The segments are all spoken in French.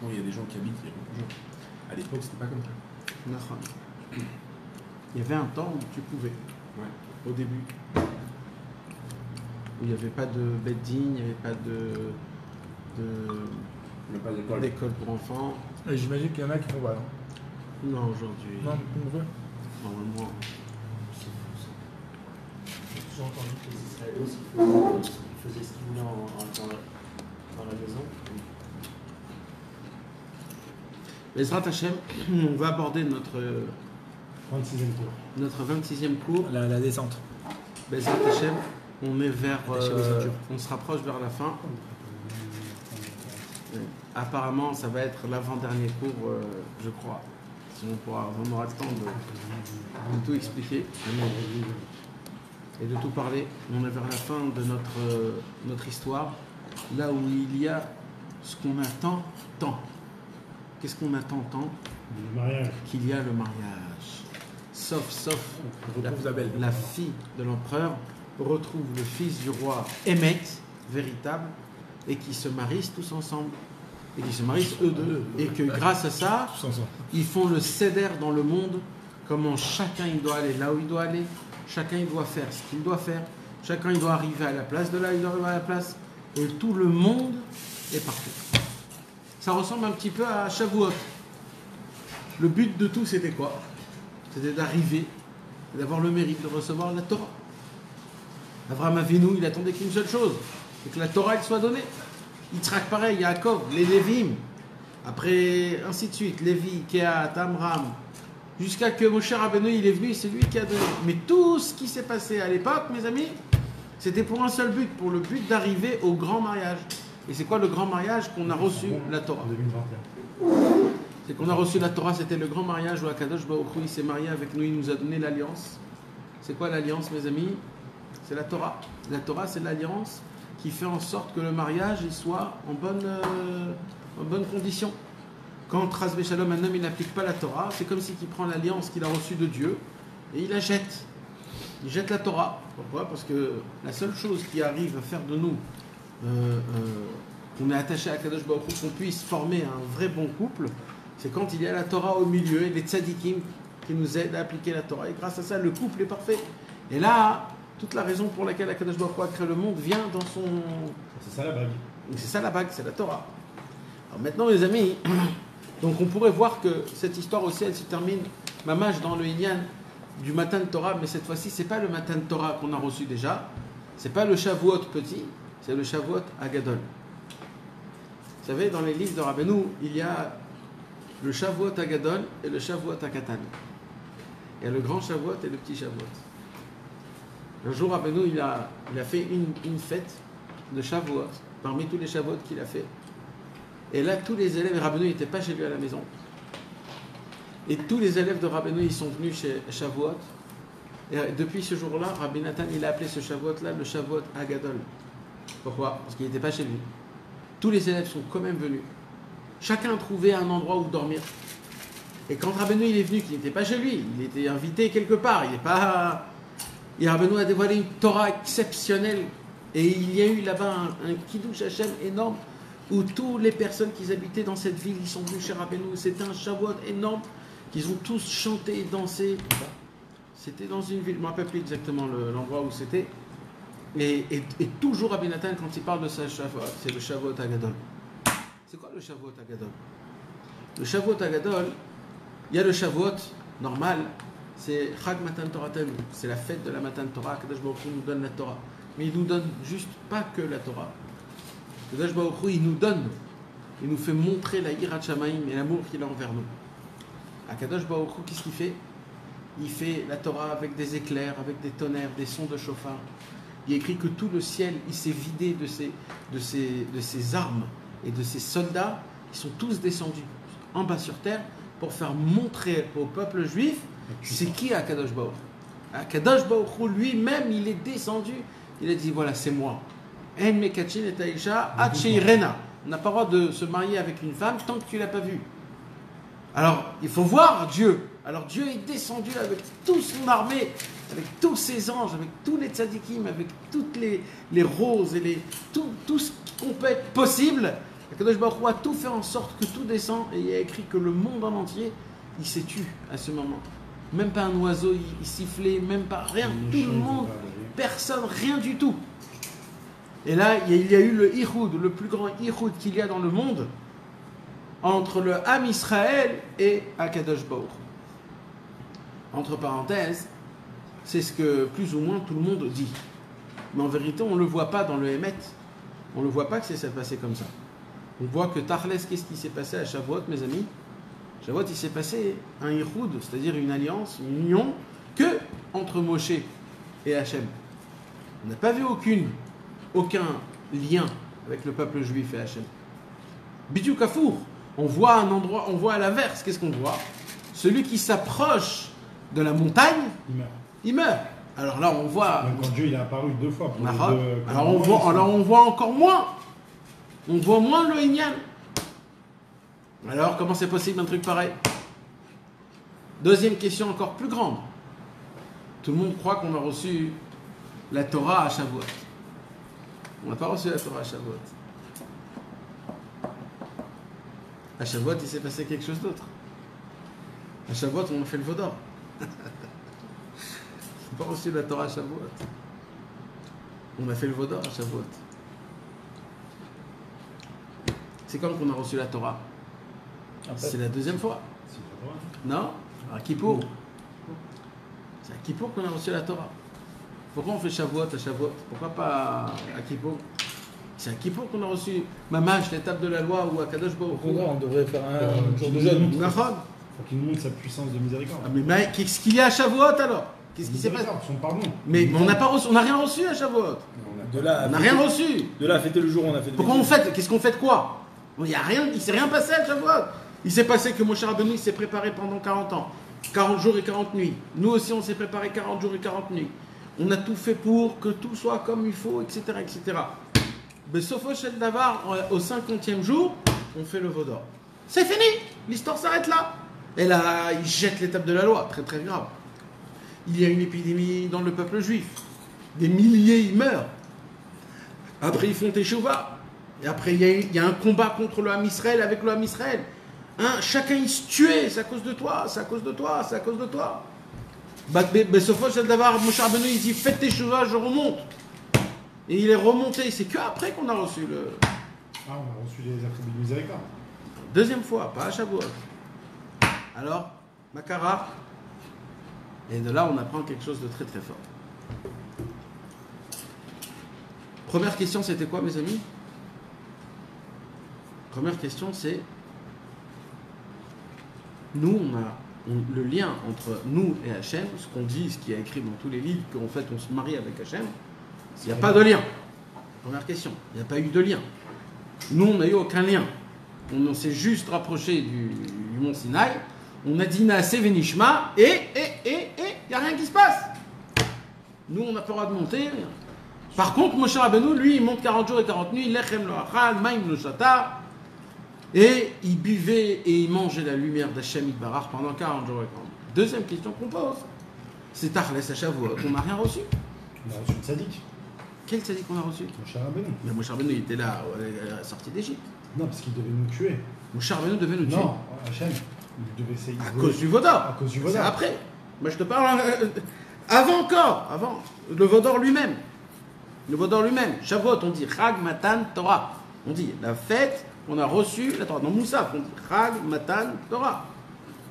maintenant il y a des gens qui habitent, il y a beaucoup de gens. À l'époque, c'était pas comme ça. Il y avait un temps où tu pouvais, au début. Où il n'y avait pas de bedding, il n'y avait pas d'école pour enfants. Et j'imagine qu'il y en a qui font pas, non? Non, aujourd'hui. Non, on veut. Normalement. J'ai toujours entendu que les Israéliens faisaient ce qu'ils voulaient dans la maison. Bezrat Hashem, on va aborder notre 26e tour. Notre 26e cours. La descente. Bezrat Hashem, on est vers. On se rapproche vers la fin. Apparemment, ça va être l'avant-dernier cours, je crois. Sinon, on aura le temps de tout expliquer et de tout parler. On est vers la fin de notre histoire, là où il y a ce qu'on attend tant. Qu'est-ce qu'on attend tant? Le mariage. Qu'il y a le mariage. Sauf la fille de l'empereur retrouve le fils du roi Émet, véritable, et qui se marient tous ensemble. Et qui se marient eux deux. Et que grâce à ça, ils font le céder dans le monde, comment chacun il doit aller là où il doit aller, chacun il doit faire ce qu'il doit faire, chacun il doit arriver à la place de là, il doit arriver à la place, et tout le monde est parfait. Ça ressemble un petit peu à Shavuot. Le but de tout, c'était quoi? C'était d'arriver, d'avoir le mérite de recevoir la Torah. Abraham Avinu, il attendait qu'une seule chose, c'est que la Torah elle soit donnée. Yitzhak pareil, Yaakov, les Lévim, après ainsi de suite, Lévi, Kehat, Amram, jusqu'à que Moshe Rabbeinu il est venu, c'est lui qui a donné. Mais tout ce qui s'est passé à l'époque, mes amis, c'était pour un seul but, pour le but d'arriver au grand mariage. Et c'est quoi le grand mariage? Qu'on a reçu la Torah. 2021. C'est qu'on a reçu la Torah, c'était le grand mariage où Akadosh Baruch Hu il s'est marié avec nous, il nous a donné l'alliance. C'est quoi l'alliance, mes amis? C'est la Torah. La Torah, c'est l'alliance qui fait en sorte que le mariage il soit en bonne condition. Quand Tras Shalom, un homme il n'applique pas la Torah, c'est comme si il prend l'alliance qu'il a reçue de Dieu et il la jette. Il jette la Torah. Pourquoi? Parce que la seule chose qui arrive à faire de nous qu'on est attaché à Kadosh Baruch Hu, qu'on puisse former un vrai bon couple, c'est quand il y a la Torah au milieu et les tzadikim qui nous aident à appliquer la Torah. Et grâce à ça, le couple est parfait. Et là, toute la raison pour laquelle Akadosh Baruch Hu a créé le monde vient dans son... C'est ça la bague. C'est ça la bague, c'est la Torah. Alors maintenant, les amis, donc on pourrait voir que cette histoire aussi, elle se termine, mamage, dans le Inyan du matin de Torah, mais cette fois-ci, c'est pas le matin de Torah qu'on a reçu déjà, c'est pas le Shavuot petit, c'est le Shavuot Agadol. Vous savez, dans les livres de Rabbeinu, il y a le Shavuot Agadol et le Shavuot Akatan. Il y a le grand Shavuot et le petit Shavuot. Un jour, Rabbeinu, il a fait une fête de Shavuot, parmi tous les Shavuot qu'il a fait. Et là, tous les élèves, Rabbeinu n'était pas chez lui à la maison. Et tous les élèves de Rabbeinu, ils sont venus chez Shavuot. Et depuis ce jour-là, Rabbi Nathan, il a appelé ce Shavuot-là le Shavuot Agadol. Pourquoi? Parce qu'il n'était pas chez lui. Tous les élèves sont quand même venus. Chacun trouvait un endroit où dormir. Et quand Rabbeinu il est venu, qu'il n'était pas chez lui, il était invité quelque part, il n'est pas... Et Rabbeinu a dévoilé une Torah exceptionnelle. Et il y a eu là-bas un Kiddush Hashem énorme, où toutes les personnes qui habitaient dans cette ville, ils sont venus chez Rabbeinu. C'était un Shavuot énorme, qu'ils ont tous chanté et dansé. C'était dans une ville, je ne me rappelle plus exactement l'endroit où c'était. Et toujours Rabbi Nathan, quand il parle de ça, c'est le Shavuot Agadol. C'est quoi le Shavuot Agadol? Le Shavuot Agadol, il y a le Shavuot normal, c'est Chag Matan Torah Tenu, c'est la fête de la Matan Torah. Kadosh Baruch Hu nous donne la Torah. Mais il nous donne juste pas que la Torah. Kadosh Baruch Hu, il nous donne, il nous fait montrer la Yirat Shamayim et l'amour qu'il a envers nous. À Kadosh Baruch Hu, qu'est-ce qu'il fait? Il fait la Torah avec des éclairs, avec des tonnerres, des sons de chauffard. Il écrit que tout le ciel, il s'est vidé de ses armes et de ses soldats. Ils sont tous descendus en bas sur terre pour faire montrer au peuple juif c'est qui Akadosh Baruch Hu. Akadosh Baruch Hu lui-même, il est descendu. Il a dit voilà, c'est moi. En mekachin et taïcha atcheirena. On n'a pas le droit de se marier avec une femme tant que tu ne l'as pas vue. Alors, il faut voir Dieu. Alors Dieu est descendu avec toute son armée, avec tous ses anges, avec tous les tzadikim, avec toutes les roses et tout ce qu'on peut être possible Akadosh Baruch Hu a tout fait en sorte que tout descend et il y a écrit que le monde en entier, il s'est tu à ce moment. Même pas un oiseau, il sifflait, même pas rien. Tout le monde, personne, rien du tout. Et là, il y a eu le Ihoud, le plus grand Ihoud qu'il y a dans le monde, entre le Ham Israël et Akadosh Baruch Hu. Entre parenthèses, c'est ce que plus ou moins tout le monde dit. Mais en vérité, on ne le voit pas dans le Hémet. On ne le voit pas que c'est passé comme ça. On voit que Tachlès, qu'est-ce qui s'est passé à Shavuot, mes amis? Shavuot, il s'est passé un Ihoud, c'est-à-dire une alliance, une union, que entre Moshe et Hachem. On n'a pas vu aucun lien avec le peuple juif et Hachem. Bidou Kafour, on voit un endroit, on voit à l'inverse, qu'est-ce qu'on voit? Celui qui s'approche de la montagne, il meurt. Alors là, on voit. Même quand Dieu il est apparu 2 fois. Pour alors on voit encore moins. On voit moins le Inyan. Alors, comment c'est possible un truc pareil? Deuxième question encore plus grande. Tout le monde croit qu'on a reçu la Torah à Shavuot. On n'a pas reçu la Torah à Shavuot. À Shavuot, il s'est passé quelque chose d'autre. À Shavuot, on a fait le Vaudor. On n'a pas reçu la Torah à Shavuot. On a fait le Vaudor à Shavuot. C'est quand qu'on a reçu la Torah? C'est la deuxième fois. Non? À Kippour. C'est à Kippour qu'on a reçu la Torah. Pourquoi on fait Shavuot à Shavuot? Pourquoi pas à Kippour? C'est à Kippour qu'on a reçu Mamash, l'étape de la loi, ou à Kadosh Baruch Hu. On devrait faire un jour de jeûne. Faut qu'il nous montre sa puissance de miséricorde. Ah, mais qu'est-ce qu'il y a à Shavuot alors? Qu'est-ce qui s'est passé? Son pardon. Mais on n'a pas reçu, on n'a rien reçu à Shavuot. On n'a rien reçu. De là à fêter le jour, on a fait. Pourquoi on fête? Qu'est-ce qu'on fait de quoi? Il y a rien, il s'est rien passé à Shavuot. Il s'est passé que Moshe Rabbeinu s'est préparé pendant 40 ans. 40 jours et 40 nuits. Nous aussi, on s'est préparé 40 jours et 40 nuits. On a tout fait pour que tout soit comme il faut, etc. etc. Mais sauf au Shel Davar, au 50e jour, on fait le Vaudor. C'est fini. L'histoire s'arrête là. Et là, il jette l'étape de la loi. Très très grave. Il y a une épidémie dans le peuple juif. Des milliers, ils meurent. Après, ils font Teshuvah. Et après, il y a un combat contre le Ham Israël avec le Ham Israël. Chacun il se tuait, c'est à cause de toi, c'est à cause de toi, c'est à cause de toi. Besofo Shel Davar, Moshe Rabbeinu, il dit faites Teshuvah, je remonte. Et il est remonté. C'est qu'après qu'on a reçu le. Ah, on a reçu les attributs de miséricorde. Deuxième fois, pas à Shavuot. Alors, Makara. Et de là, on apprend quelque chose de très très fort. Première question, c'était quoi, mes amis? Première question, c'est nous, le lien entre nous et Hachem, ce qu'on dit, ce qui est écrit dans tous les livres, qu'en fait on se marie avec Hachem, il n'y a pas de lien. Première question, il n'y a pas eu de lien. Nous, on n'a eu aucun lien. On s'est juste rapproché du mont Sinaï, on a dit Naaseh Venishma, et il n'y a rien qui se passe. Nous, on n'a pas le droit de monter. Rien. Par contre, Moshe Rabbeinu, lui, il monte 40 jours et 40 nuits, Lechem lo achal, Maim lo shata, et il buvait et il mangeait la lumière d'Hachem Yitbarach pendant 40 jours et 40 nuits. Deuxième question qu'on pose, c'est Tachlès à Shavuot, on n'a rien reçu. On a reçu le tzaddik. Quel tzaddik qu'on a reçu? Moshe Rabbeinu. Mais Moshe Rabbeinu, il était là, à la sortie d'Égypte. Non, parce qu'il devait nous tuer. Moshe Rabbeinu devait nous tuer. Non, Hachem, il devait essayer. À cause du Vaudor. À cause du Vaudor. C'est après. Moi, je te parle avant encore, avant le Vaudor lui-même. Le Vaudor lui-même. Shavuot, on dit Chag Matan Torah. On dit la fête, on a reçu la Torah. Dans Moussaf, on dit Chag Matan Torah.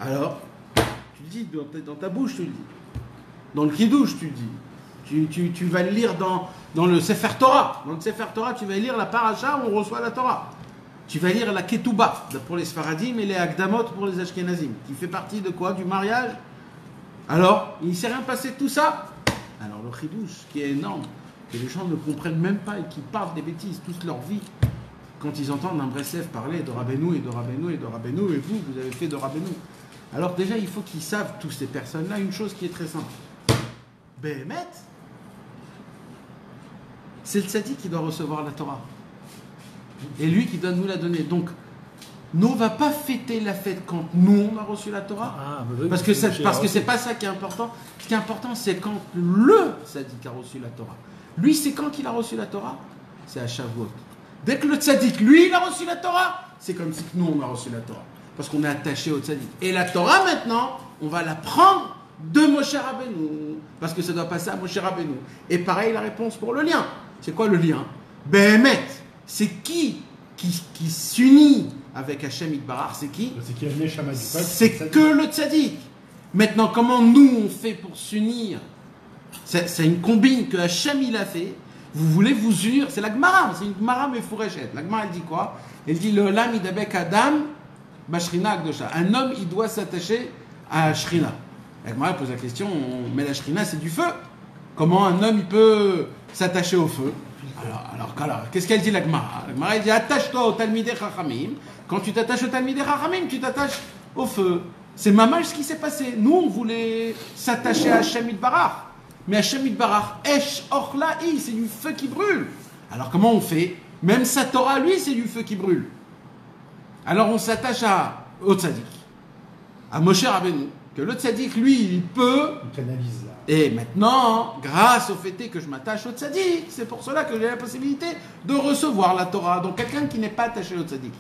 Alors, tu le dis dans ta bouche, tu le dis. Dans le Kiddush, tu le dis. Tu vas le lire dans le Sefer Torah. Dans le Sefer Torah, tu vas lire la paracha où on reçoit la Torah. Tu vas lire la Ketouba pour les Sfaradim et les Akdamot pour les Ashkenazim. Qui fait partie de quoi? Du mariage. Alors, il ne s'est rien passé de tout ça. Alors, le Kiddush, qui est énorme, que les gens ne comprennent même pas et qui parlent des bêtises toute leur vie, quand ils entendent un Breslev parler de Rabbeinu et de Rabbeinu et de Rabbeinu, et vous avez fait de Rabbeinu. Alors déjà, il faut qu'ils savent, toutes ces personnes-là, une chose qui est très simple. Béhémet, c'est le tzaddik qui doit recevoir la Torah. Et lui qui doit nous la donner. Donc, nous, on ne va pas fêter la fête quand nous, on a reçu la Torah. Parce que c'est pas ça qui est important. Ce qui est important, c'est quand le tzaddik a reçu la Torah. Lui, c'est quand qu'il a reçu la Torah? C'est à Shavuot. Dès que le tzaddik, lui, il a reçu la Torah, c'est comme si nous, on a reçu la Torah. Parce qu'on est attaché au tzaddik. Et la Torah, maintenant, on va la prendre de Moshe Rabbeinu. Parce que ça doit passer à Moshe Rabbeinu. Et pareil, la réponse pour le lien. C'est quoi le lien? Behemet, c'est qui s'unit avec Hachem Yitbarach? C'est qui? C'est qui a amené Shama du peuple. C'est que le tzaddik. Maintenant, comment nous, on fait pour s'unir? C'est une combine que Hachem, il a fait. Vous voulez vous unir? C'est la Gemara. C'est une Gemara mefureshet. La Gemara, elle dit quoi? Elle dit le Olam idabek Adam Bashrina Akdosha. Un homme, il doit s'attacher à Shrina. La Gemara pose la question, mais la Shrina, c'est du feu. Comment un homme, il peut s'attacher au feu? Alors, qu'est-ce qu'elle dit la Gemara? La Gemara, elle dit attache-toi au Talmidei Chachamim. Quand tu t'attaches au Talmidei Chachamim, tu t'attaches au feu. C'est mamage ce qui s'est passé. Nous, on voulait s'attacher à Hachem Yitbarach. Mais Hachem Yitbarach, Esh Ochlaï, c'est du feu qui brûle. Alors comment on fait? Même sa Torah, lui, c'est du feu qui brûle. Alors on s'attache au tzaddik, à Moshe Rabbeinu, que le tzaddik, lui, il peut. Il canalise là. Et maintenant, grâce au fait que je m'attache au tzaddik, c'est pour cela que j'ai la possibilité de recevoir la Torah. Donc quelqu'un qui n'est pas attaché au tzaddik.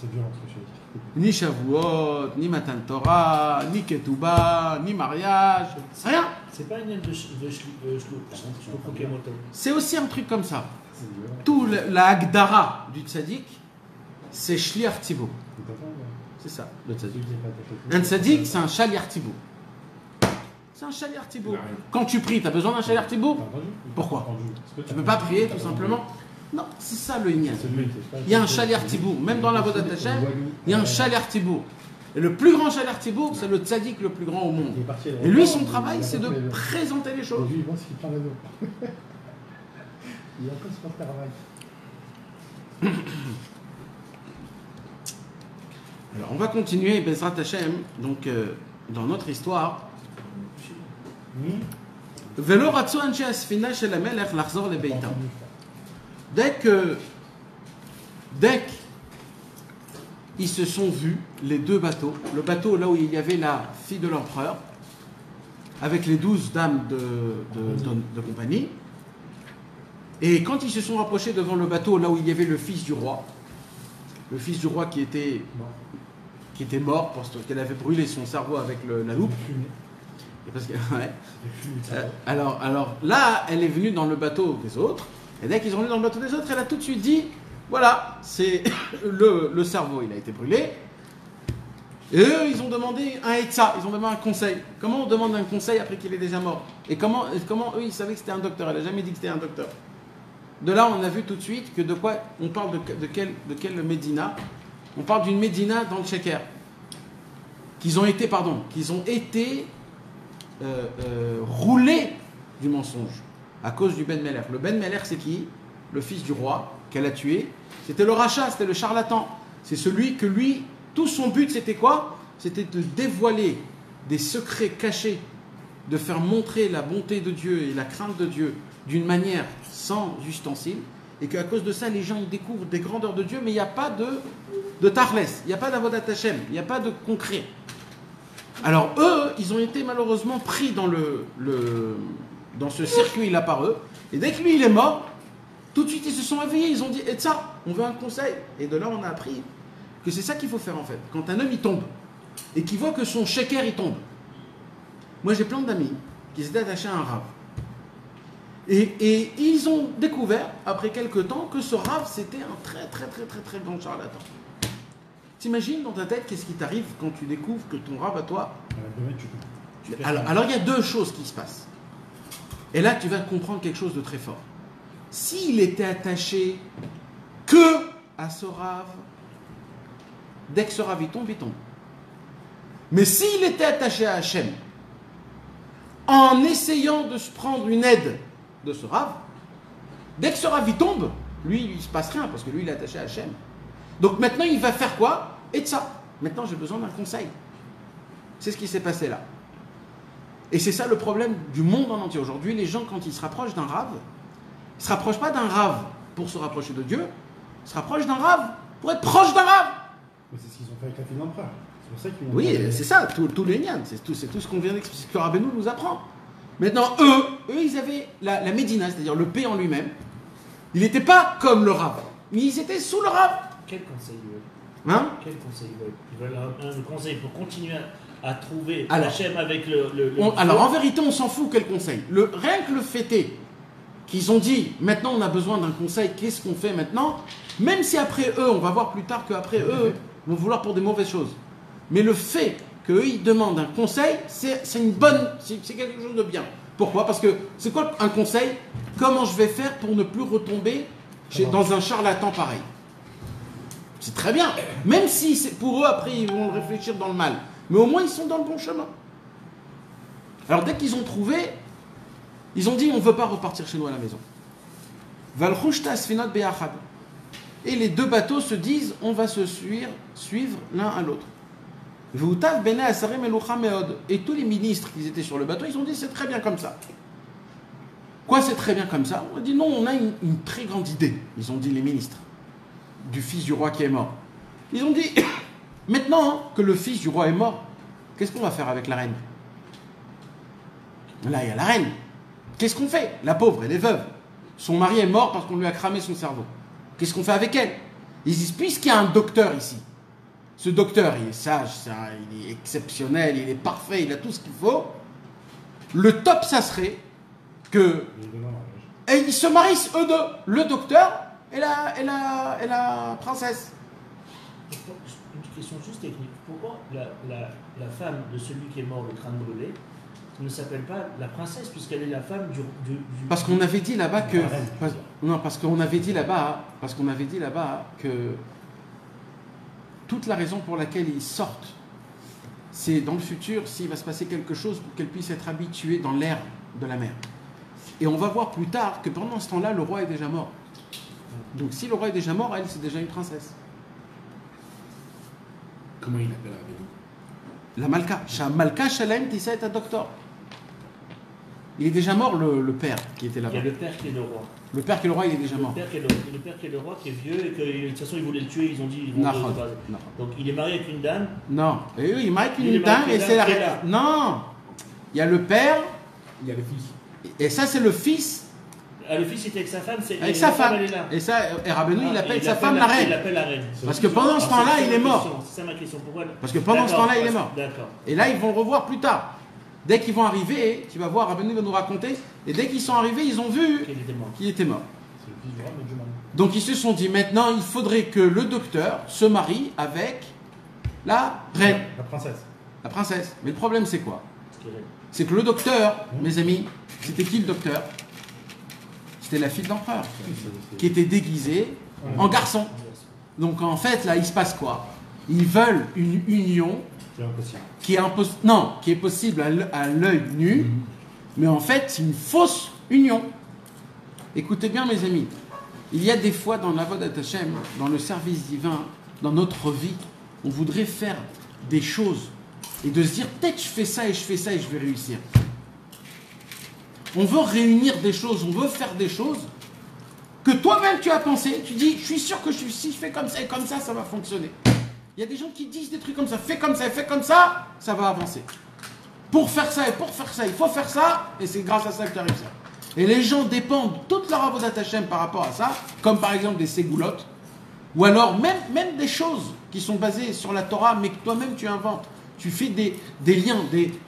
C'est violent ce que je veux dire. Ni Shavuot, ni Matan Torah, ni Ketouba, ni mariage, rien. C'est pas une aide de Pokémoto. C'est aussi un truc comme ça. C'est violent. Tout la Hagdara du tzaddik, c'est Shliach Tzibur. C'est pas ça, ouais. C'est ça, le tzaddik. Il est pas attaché. Un tzaddik, c'est un Shaliach Tzibur. C'est un Shaliach Tzibur. Il a rien. Quand tu pries, tu as besoin d'un Shaliach Tzibur? T'as entendu? Pourquoi? T'as entendu? Est-ce que Tu t'as ne peux pas entendu? prier T'as tout entendu? simplement? Non, c'est ça le Inyan. C'est lui, c'est pas- Il y a un Shaliach Tzibur. Même dans la Vodat Hashem, il y a un Shaliach Tzibur. Et le plus grand Shaliach Tzibur, c'est le tzaddik le plus grand au monde. Il est parti à Et lui, son l'aéroport, travail, il a c'est pas de fait l'avion. présenter les Et choses. lui, il pense qu'il prend l'avion. Il a encore son travail. Alors, on va continuer, Bezrat Hashem, donc dans notre histoire. Velo ratzu anshe asfina shel hamelech lachzor lebeitam. Dès qu'ils se sont vus, les deux bateaux, le bateau là où il y avait la fille de l'empereur, avec les 12 dames de compagnie, et quand ils se sont rapprochés devant le bateau là où il y avait le fils du roi qui était mort parce qu'elle avait brûlé son cerveau avec la loupe. Et parce que, ouais. Alors là, elle est venue dans le bateau des autres, et dès qu'ils sont venus dans le bateau des autres, elle a tout de suite dit, voilà, c'est le cerveau, il a été brûlé. Et eux, ils ont demandé un etza, ils ont demandé un conseil. Comment on demande un conseil après qu'il est déjà mort? Et comment eux, ils savaient que c'était un docteur? Elle n'a jamais dit que c'était un docteur. De là, on a vu tout de suite que de quoi on parle de quelle Médina? On parle d'une Médina dans le Sheker. Qu'ils ont été roulés du mensonge à cause du Ben Meler. Le Ben Meler, c'est qui? Le fils du roi qu'elle a tué. C'était le rachat, c'était le charlatan. C'est celui que lui, tout son but, c'était quoi? C'était de dévoiler des secrets cachés, de faire montrer la bonté de Dieu et la crainte de Dieu d'une manière sans ustensile, et qu'à cause de ça, les gens ils découvrent des grandeurs de Dieu, mais il n'y a pas de tarles, il n'y a pas d'avodat Hashem, il n'y a pas de concret. Alors eux, ils ont été malheureusement pris dans dans ce circuit-là par eux, et dès que lui il est mort, tout de suite ils se sont réveillés, ils ont dit, et ça, on veut un conseil. Et de là on a appris que c'est ça qu'il faut faire en fait. Quand un homme il tombe, et qu'il voit que son sheker il tombe. Moi j'ai plein d'amis qui s'étaient attachés à un rave. Et ils ont découvert, après quelques temps, que ce rave, c'était un très très très très très grand charlatan. T'imagines dans ta tête qu'est-ce qui t'arrive quand tu découvres que ton rave à toi... Alors il y a deux choses qui se passent. Et là tu vas comprendre quelque chose de très fort. S'il était attaché que à ce rave, dès que ce rave il tombe, il tombe. Mais s'il était attaché à Hachem, en essayant de se prendre une aide de ce rave, dès que ce rave il tombe, lui il ne se passe rien parce que lui il est attaché à Hachem. Donc maintenant il va faire quoi? Et de ça, maintenant j'ai besoin d'un conseil. C'est ce qui s'est passé là. Et c'est ça le problème du monde en entier. Aujourd'hui les gens quand ils se rapprochent d'un rave, ils ne se rapprochent pas d'un rave pour se rapprocher de Dieu, ils se rapprochent d'un rave pour être proche d'un rave. Mais c'est ce qu'ils ont fait avec la fille d'empereur. C'est pour ça qu'ils ont... Oui, c'est ça, tout le Inyan, c'est tout ce qu'on vient d'expliquer, ce que Rabbeinu nous apprend. Maintenant, eux, ils avaient la Médina, c'est-à-dire le paix en lui-même. Il n'était pas comme le Rav, mais ils étaient sous le Rav. Quel conseil ils veulent? Hein? Quel conseil ils veulent? Ils veulent un conseil pour continuer à trouver Alors, Hachem avec le Alors en vérité, on s'en fout quel conseil. Rien que le fait est qu'ils ont dit, maintenant on a besoin d'un conseil, qu'est-ce qu'on fait maintenant? Même si après eux, on va voir plus tard qu'après eux, vont vouloir pour des mauvaises choses. Mais le fait qu'eux, ils demandent un conseil, c'est quelque chose de bien. Pourquoi? Parce que c'est quoi un conseil? Comment je vais faire pour ne plus retomber dans un charlatan pareil? C'est très bien. Même si pour eux, après, ils vont réfléchir dans le mal. Mais au moins, ils sont dans le bon chemin. Alors, dès qu'ils ont trouvé, ils ont dit, on ne veut pas repartir chez nous à la maison. Et les deux bateaux se disent, on va se suivre l'un à l'autre. Et tous les ministres qui étaient sur le bateau, ils ont dit, c'est très bien comme ça. Quoi, c'est très bien comme ça? On a dit, non, on a une très grande idée, ils ont dit les ministres, du fils du roi qui est mort. Ils ont dit, maintenant que le fils du roi est mort, qu'est-ce qu'on va faire avec la reine? Là, il y a la reine. Qu'est-ce qu'on fait? La pauvre, elle est veuve. Son mari est mort parce qu'on lui a cramé son cerveau. Qu'est-ce qu'on fait avec elle? Ils disent, puisqu'il y a un docteur ici, ce docteur, il est sage, il est exceptionnel, il est parfait, il a tout ce qu'il faut. Le top, ça serait que... Et ils se marient, eux deux, le docteur et la princesse. Une question juste technique. Pourquoi la femme de celui qui est mort, le crâne brûlé, ne s'appelle pas la princesse, puisqu'elle est la femme du... Parce qu'on avait dit là-bas que... reine. Non, parce qu'on avait dit là-bas que toute la raison pour laquelle ils sortent, c'est dans le futur, s'il va se passer quelque chose, pour qu'elle puisse être habituée dans l'air de la mer. Et on va voir plus tard que pendant ce temps-là, le roi est déjà mort. Donc si le roi est déjà mort, elle, c'est déjà une princesse. Comment il appelle Rabbeinu? La Malka. Malka Shalem Tissa est un docteur. Il est déjà mort, le père qui était Il là-bas. y a le père qui est le roi. Le père qui est le roi, il est déjà Le mort. père qui est le roi, qui est vieux, et que de toute façon ils voulaient le tuer, ils ont dit... Ils vont Nahon. le- Donc il est marié avec une dame. Non. Et oui, il marque Il est une marié dame avec et une c'est la dame qui est reine. là. Non. Il y a le père Il y a le fils. et ça c'est le fils Ah, le fils était avec sa femme, avec sa femme. elle est là. Et ça, et Rabbeinu, il Ah, appelle et sa femme la Il reine. l'appelle la reine. Parce que pendant ce temps-là, il est mort. C'est ça ma question. Pourquoi? Parce que pendant ce D'accord, temps-là, il est mort. D'accord. Et là, ils vont le revoir plus tard. Dès qu'ils vont arriver, tu vas voir, Rabbeinu va nous raconter. Et dès qu'ils sont arrivés, ils ont vu Qu'il était mort. qu'il était mort. C'est le fils du roi, mais Dieu m'a dit. Donc ils se sont dit, maintenant, il faudrait que le docteur se marie avec la reine, La princesse. la princesse. Mais le problème, c'est quoi? Qu'il est- C'est que le docteur, mes amis, c'était qui le docteur? C'était la fille de l'empereur, qui était déguisée en garçon. Donc en fait, là, il se passe quoi? Ils veulent une union C'est impossible. qui est possible à l'œil nu, mais en fait, c'est une fausse union. Écoutez bien, mes amis, il y a des fois dans l'Avodat Hashem, dans le service divin, dans notre vie, on voudrait faire des choses et de se dire, peut-être je fais ça et je fais ça et je vais réussir. On veut réunir des choses, on veut faire des choses que toi-même tu as pensé, tu dis, je suis sûr que si je fais comme ça et comme ça va fonctionner. Il y a des gens qui disent des trucs comme ça, fais comme ça et fais comme ça va avancer. Pour faire ça et pour faire ça, il faut faire ça, et c'est grâce à ça que tu arrives ça. Et les gens dépendent toute leur avodat Hashem par rapport à ça, comme par exemple des ségoulottes, ou alors même des choses qui sont basées sur la Torah, mais que toi-même tu inventes. Tu fais des liens,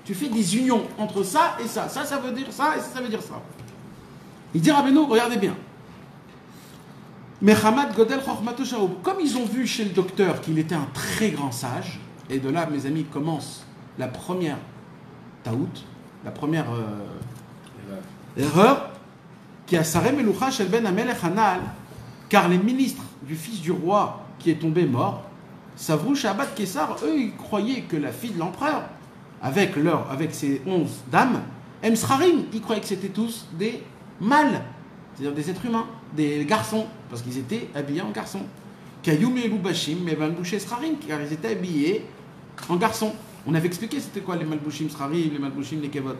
tu fais des unions entre ça et ça. Ça veut dire ça et ça veut dire ça. Il dit Rabbeinu, regardez bien. Mehamad Godel Chochmato Shaoub. Comme ils ont vu chez le docteur qu'il était un très grand sage, et de là, mes amis, commence la première taout, la première erreur, qui a Sareh Meloucha Shel Ben Amelech Hanal, car les ministres du fils du roi qui est tombé mort, Savrou Shabbat Kessar, eux, ils croyaient que la fille de l'empereur, avec ses 11 dames, Emsrarim, ils croyaient que c'était tous des mâles, c'est-à-dire des êtres humains, des garçons, parce qu'ils étaient habillés en garçons. Kayoum et Lubashim, mais Malbouché Srarim, car ils étaient habillés en garçons. On avait expliqué c'était quoi les Malbouchim Srarim, les Malbouchim, les Kevot.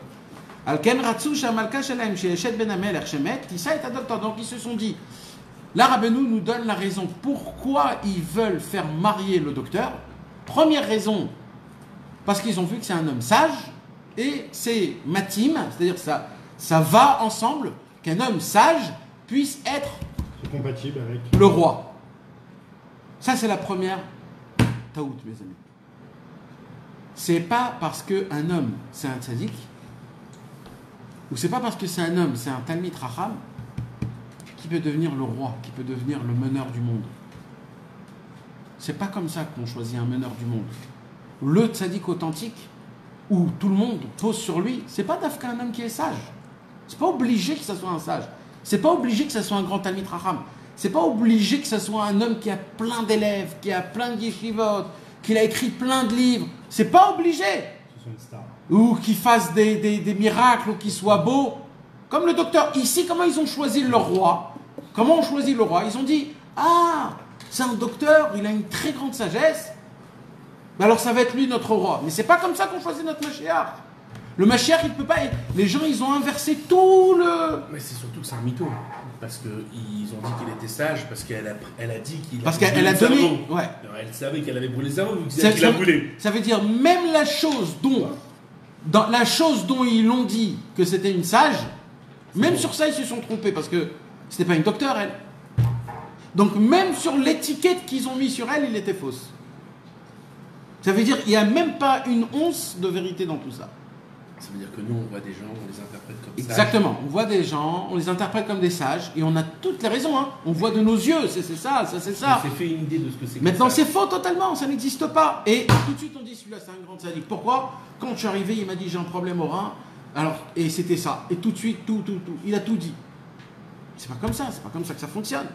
Alken Ratsu Shamalka Shalem, chez Eshet Ben Amel, Erchemet, Tissa et Adoktor. Donc ils se sont dit, là Rabbeinu nous donne la raison pourquoi ils veulent faire marier le docteur. Première raison, parce qu'ils ont vu que c'est un homme sage, et c'est matim, c'est-à-dire ça va ensemble, qu'un homme sage puisse être compatible avec le roi. Ça, c'est la première taout, mes amis. C'est pas parce qu'un homme, c'est un tzaddik, ou c'est pas parce que c'est un homme, c'est un Talmid Racham, qui peut devenir le roi, qui peut devenir le meneur du monde. C'est pas comme ça qu'on choisit un meneur du monde. Le tzaddik authentique, où tout le monde pose sur lui, c'est pas d'Afka un homme qui est sage. C'est pas obligé que ce soit un sage. C'est pas obligé que ce soit un grand Talmid Racham. C'est pas obligé que ce soit un homme qui a plein d'élèves, qui a plein de yeshivot, qu'il a écrit plein de livres. C'est pas obligé. ce soit une star. Ou qu'il fasse des miracles, ou qu'il soit beau. Comme le docteur. Ici, comment ils ont choisi leur roi? Comment on choisit le roi? Ils ont dit, ah, c'est un docteur, il a une très grande sagesse. Mais alors ça va être lui notre roi. Mais c'est pas comme ça qu'on choisit notre Mashiach. Le Mashiach, il peut pas... Les gens, ils ont inversé tout le... Mais c'est surtout que c'est un mytho. Parce qu'ils ont dit qu'il était sage, parce qu'elle a dit qu'il Parce avait qu'elle a brûlé le donné... cerveau. Ouais. Alors, elle savait qu'elle avait brûlé le cerveau, donc Ça, qu'il a brûlé. ça veut dire, même la chose dont... Dans la chose dont ils l'ont dit que c'était une sage, même sur ça, ils se sont trompés, parce que c'était pas une docteure, elle. Donc même sur l'étiquette qu'ils ont mis sur elle, il était fausse. Ça veut dire qu'il n'y a même pas une once de vérité dans tout ça. Ça veut dire que nous, on voit des gens, on les interprète comme sages. Exactement. On voit des gens, on les interprète comme des sages, et on a toutes les raisons. Hein. On voit de nos yeux, c'est ça, c'est ça. On s'est fait une idée de ce que c'est. Maintenant, c'est faux totalement, ça n'existe pas. Et tout de suite, on dit celui-là, c'est un grand sadique. Pourquoi? Quand je suis arrivé, il m'a dit j'ai un problème au rein. Alors, et c'était ça. Et tout de suite, tout. Il a tout dit. C'est pas comme ça que ça fonctionne.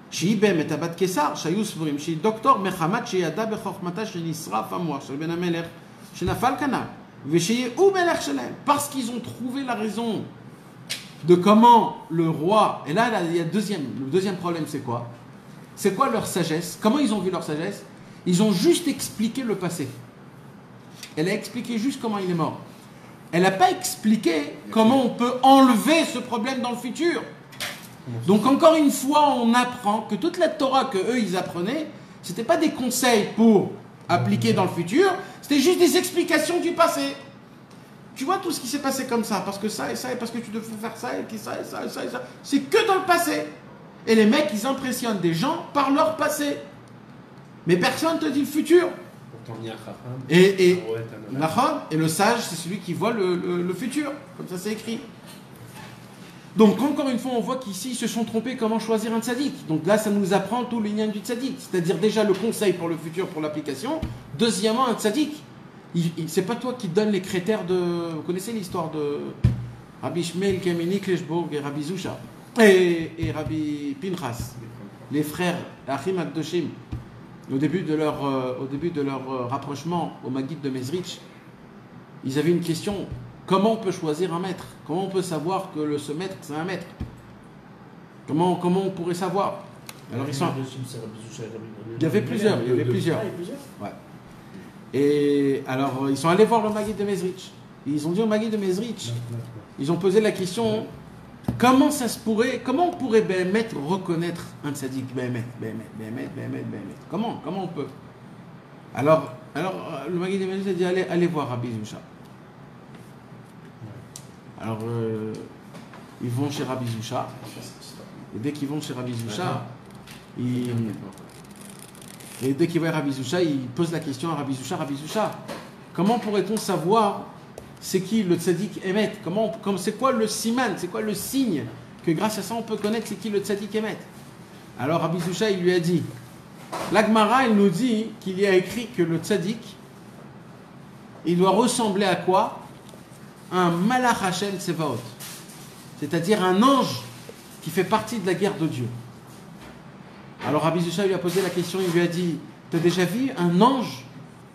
Shiibem et Abat Kesar, Shayus Vrim, Shi Docteur Mechamat, Shiyada Bechormata, Shenisra, Famoir, Shel Ben Amelech, Shenafal Kana, Veshiye ou Melech Shelem. Parce qu'ils ont trouvé la raison de comment le roi. Et là, il y a le deuxième problème, c'est quoi? C'est quoi leur sagesse? Comment ils ont vu leur sagesse? Ils ont juste expliqué le passé. Elle a expliqué juste comment il est mort. Elle n'a pas expliqué comment on peut enlever ce problème dans le futur. Donc encore une fois, on apprend que toute la Torah que eux ils apprenaient, c'était pas des conseils pour appliquer dans le futur, c'était juste des explications du passé. Tu vois tout ce qui s'est passé comme ça, parce que ça et ça, et parce que tu devais faire ça, et ça, et ça, et ça, et ça. C'est que dans le passé. Et les mecs, ils impressionnent des gens par leur passé. Mais personne ne te dit le futur. Pourtant, il y a un Chacham. Et le sage, c'est celui qui voit le futur. Comme ça, c'est écrit. Donc, encore une fois, on voit qu'ici, ils se sont trompés comment choisir un tzaddik. Donc là, ça nous apprend tout l'union du tzaddik. C'est-à-dire déjà le conseil pour le futur, pour l'application. Deuxièmement, un tzaddik. C'est pas toi qui donne les critères de... Vous connaissez l'histoire de Rabbi Shmuel Kameni Kleshbourg et Rabbi Zusha et Rabbi Pinchas, les frères Achim Akdoshim, au début de leur rapprochement au Maguid de Mezrich, ils avaient une question. Comment on peut choisir un maître? Comment on peut savoir que ce maître, c'est un maître? Comment on pourrait savoir? Alors ils sont... Il y avait plusieurs. Ouais. Et alors ils sont allés voir le Maguid de Mezrich. Ils ont dit au Maguid de Mezrich, ils ont posé la question, comment on pourrait reconnaître un tzaddik Comment on peut? Alors le Maguid de Mezrich a dit allez voir Rabbi Zusha. Alors, ils vont chez Rabbi Zusha, et dès qu'ils vont chez Rabbi Zusha, ils posent la question à Rabbi Zusha, comment pourrait-on savoir c'est qui le tzaddik émet? C'est quoi le siman, c'est quoi le signe que grâce à ça on peut connaître c'est qui le tzaddik émet? Alors Rabbi Zusha, il lui a dit, l'Agmara, elle nous dit qu'il y a écrit que le tzaddik, il doit ressembler à quoi? Un Malach Hashem Tsevaot, c'est-à-dire un ange qui fait partie de la guerre de Dieu. Alors Rabbi Zusha lui a posé la question, il lui a dit, t'as déjà vu un ange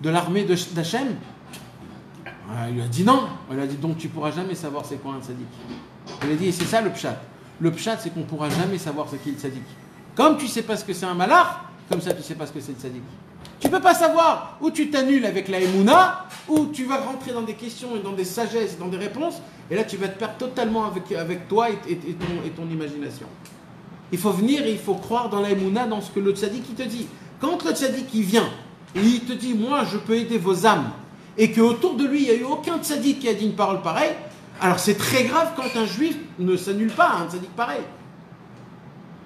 de l'armée d'Hachem? Il lui a dit non. Il a dit donc tu pourras jamais savoir c'est quoi un tzaddik. Il a dit et c'est ça le pshat. Le pshat c'est qu'on pourra jamais savoir ce qu'est le tzaddik. Comme tu sais pas ce que c'est un malach, comme ça tu sais pas ce que c'est le tzaddik. Tu peux pas savoir, ou tu t'annules avec la Emouna, ou tu vas rentrer dans des questions et dans des sagesses, dans des réponses, et là tu vas te perdre totalement avec toi et ton imagination. Il faut venir et il faut croire dans la Emouna, dans ce que le tzaddik il te dit. Quand le tzaddik il vient, et il te dit moi je peux aider vos âmes, et qu'autour de lui il n'y a eu aucun tzaddik qui a dit une parole pareille, alors c'est très grave quand un juif ne s'annule pas à un tzaddik pareil.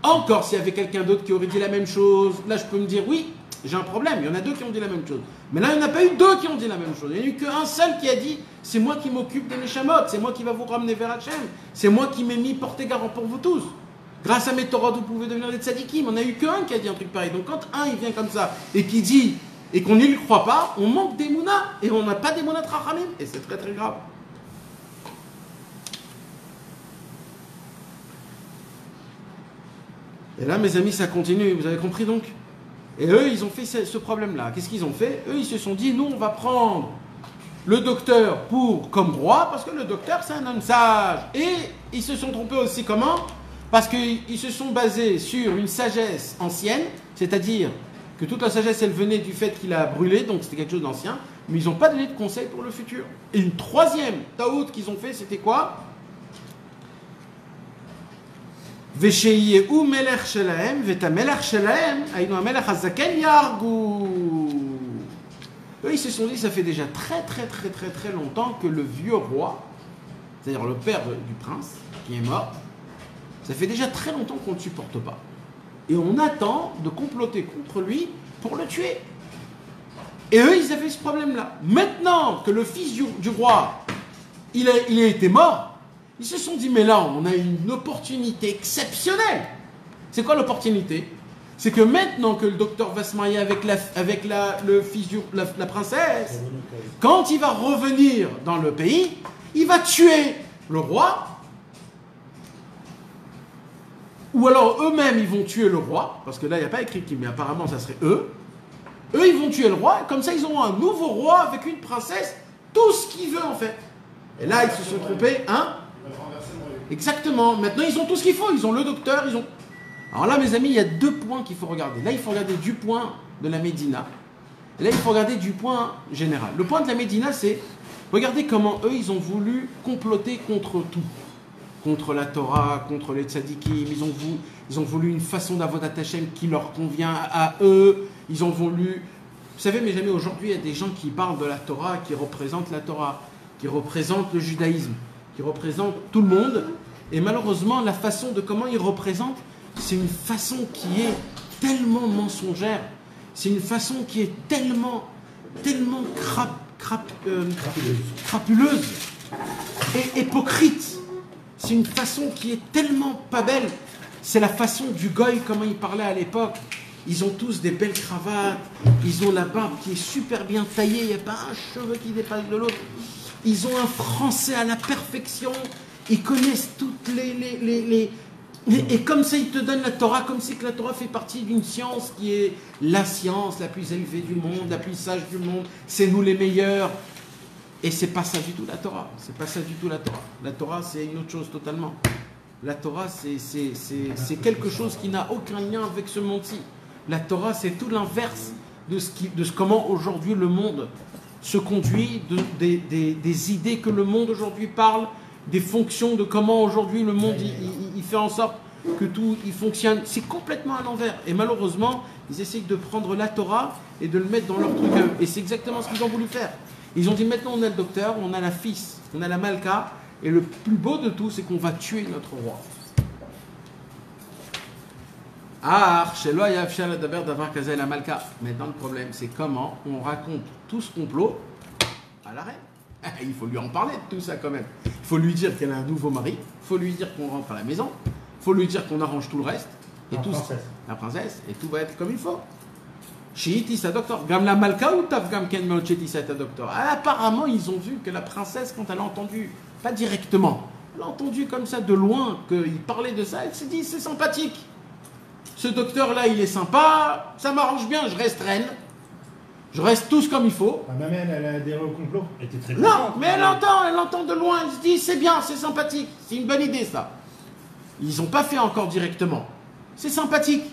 Encore s'il y avait quelqu'un d'autre qui aurait dit la même chose, là je peux me dire oui, j'ai un problème, il y en a deux qui ont dit la même chose. Mais là il n'y en a pas eu deux qui ont dit la même chose, il n'y en a eu qu'un seul qui a dit c'est moi qui m'occupe des Neshamot, c'est moi qui va vous ramener vers Hachem, c'est moi qui m'ai mis porté garant pour vous tous. Grâce à mes Torah, vous pouvez devenir des tzadikim. On n'a eu qu'un qui a dit un truc pareil. Donc quand un il vient comme ça et qui dit et qu'on n'y croit pas, on manque d'émouna et on n'a pas d'émouna trachamim et c'est très très grave. Et là, mes amis, ça continue, vous avez compris donc? Et eux, ils ont fait ce problème-là. Qu'est-ce qu'ils ont fait? Eux, ils se sont dit, nous, on va prendre le docteur comme roi, parce que le docteur, c'est un homme sage. Et ils se sont trompés aussi, comment? Parce qu'ils se sont basés sur une sagesse ancienne, c'est-à-dire que toute la sagesse, elle venait du fait qu'il a brûlé, donc c'était quelque chose d'ancien, mais ils n'ont pas donné de conseils pour le futur. Et une troisième taout qu'ils ont fait, c'était quoi? Eux, ils se sont dit, ça fait déjà très longtemps que le vieux roi, c'est-à-dire le père du prince, qui est mort, ça fait déjà très longtemps qu'on ne le supporte pas. Et on attend de comploter contre lui pour le tuer. Et eux, ils avaient ce problème-là. Maintenant que le fils du roi, il a été mort, ils se sont dit, mais là, on a une opportunité exceptionnelle. C'est quoi l'opportunité? C'est que maintenant que le docteur va se marier avec le fils la princesse, quand il va revenir dans le pays, il va tuer le roi, ou alors eux-mêmes, ils vont tuer le roi, parce que là, il n'y a pas écrit qui, mais apparemment, ça serait eux. Eux, ils vont tuer le roi, et comme ça, ils auront un nouveau roi avec une princesse, tout ce qu'il veut, en fait. Et là, ils se sont trompés, hein? Exactement. Maintenant, ils ont tout ce qu'il faut. Ils ont le docteur, ils ont... Alors là, mes amis, il y a deux points qu'il faut regarder. Là, il faut regarder du point de la Médina. Et là, il faut regarder du point général. Le point de la Médina, c'est... Regardez comment eux, ils ont voulu comploter contre tout. Contre la Torah, contre les tzadikim. Ils ont voulu une façon d'avodat Hashem qui leur convient à eux. Ils ont voulu... Vous savez, mes amis, aujourd'hui, il y a des gens qui parlent de la Torah, qui représentent la Torah, qui représentent le judaïsme, qui représentent tout le monde. Et malheureusement, la façon de comment ils représentent, c'est une façon qui est tellement mensongère. C'est une façon qui est tellement crapuleuse et hypocrite. C'est une façon qui est tellement pas belle. C'est la façon du goy, comment il parlait à l'époque. Ils ont tous des belles cravates, ils ont la barbe qui est super bien taillée, il n'y a pas un cheveu qui dépasse de l'autre. Ils ont un français à la perfection, ils connaissent toutes et comme ça, ils te donnent la Torah, comme si que la Torah fait partie d'une science qui est la science la plus élevée du monde, la plus sage du monde, c'est nous les meilleurs. Et c'est pas ça du tout la Torah, c'est pas ça du tout la Torah. La Torah, c'est une autre chose totalement. La Torah, c'est quelque chose qui n'a aucun lien avec ce monde-ci. La Torah, c'est tout l'inverse de comment aujourd'hui le monde se conduit, des idées que le monde aujourd'hui parle, des fonctions de comment aujourd'hui le monde il fait en sorte que tout il fonctionne. C'est complètement à l'envers. Et malheureusement, ils essayent de prendre la Torah et de le mettre dans leur truc. Et c'est exactement ce qu'ils ont voulu faire. Ils ont dit maintenant on a le docteur, on a la fils, on a la Malka, et le plus beau de tout, c'est qu'on va tuer notre roi. la Malka. Maintenant le problème, c'est comment on raconte tout ce complot à la reine. Il faut lui en parler de tout ça quand même. Il faut lui dire qu'elle a un nouveau mari, il faut lui dire qu'on rentre à la maison, il faut lui dire qu'on arrange tout le reste, et la princesse, et tout va être comme il faut. Chiiti sa docteur. Gam la Malka ou taf gam ken me chiiti sa docteur. Apparemment, ils ont vu que la princesse, quand elle a entendu, pas directement, elle a entendu comme ça de loin qu'il parlait de ça, elle s'est dit c'est sympathique. Ce docteur-là, il est sympa, ça m'arrange bien, je reste reine. Je reste tous comme il faut. Ma mère, elle a adhéré au complot. Elle était très Non, contente. mais elle entend de loin, elle se dit c'est bien, c'est sympathique, c'est une bonne idée ça. Ils n'ont pas fait encore directement. C'est sympathique.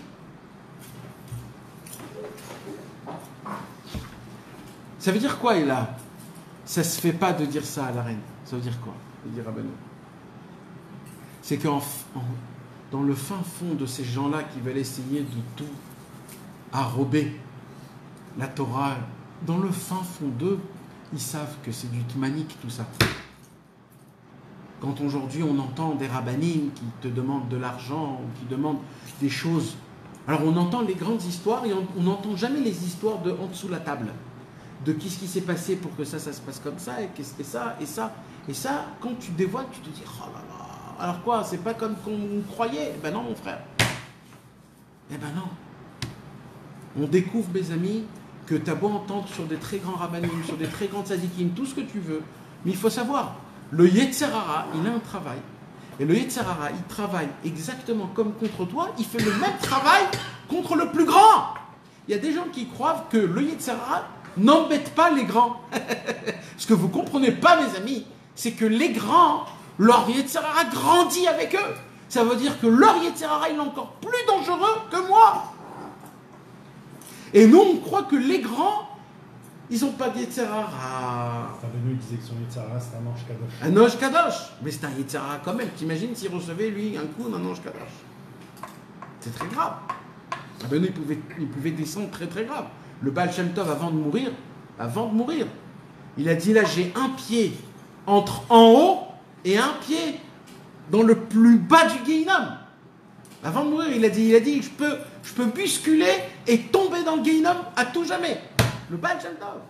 Ça veut dire quoi, il a? Ça se fait pas de dire ça à la reine. Ça veut dire quoi? Il dit Rabbeinu. C'est qu'en dans le fin fond de ces gens-là qui veulent essayer de tout arrober, la Torah, dans le fin fond d'eux, ils savent que c'est du tmanique tout ça. Quand aujourd'hui on entend des rabbinim qui te demandent de l'argent, ou qui demandent des choses. Alors on entend les grandes histoires et on n'entend jamais les histoires de en dessous la table. De qu'est-ce qui s'est passé pour que ça se passe comme ça, et qu'est-ce que ça, et ça. Et ça, quand tu dévoiles, tu te dis, oh là là, alors quoi, c'est pas comme qu'on croyait. Eh ben non, mon frère. Eh ben non. On découvre, mes amis, que tu as beau entendre sur des très grands rabbinim, sur des très grandes tzadikim, tout ce que tu veux, mais il faut savoir, le Yetzer Hara, il a un travail. Et le Yetzer Hara, il travaille exactement comme contre toi, il fait le même travail contre le plus grand. Il y a des gens qui croient que le Yetzer Hara n'embête pas les grands. Ce que vous ne comprenez pas, mes amis, c'est que les grands, leur Yetzer Hara grandit avec eux. Ça veut dire que leur Yetzer Hara, il est encore plus dangereux que moi. Et nous, on croit que les grands, ils n'ont pas de Yetzer Hara. Rabbeinu disait que son Yetzer Hara, c'était un ange kadosh. Un ange kadosh. Mais c'est un Yetzer Hara quand même. T'imagines s'il recevait, lui, un coup d'un ange kadosh. C'est très grave. Rabbeinu, il pouvait descendre très très grave. Le Baal Shem Tov, avant de mourir, il a dit là, j'ai un pied entre en haut et un pied dans le plus bas du Gehinnom. Avant de mourir, il a dit, je peux bousculer et tomber dans le Gehinnom à tout jamais. Le Baal Shem Tov.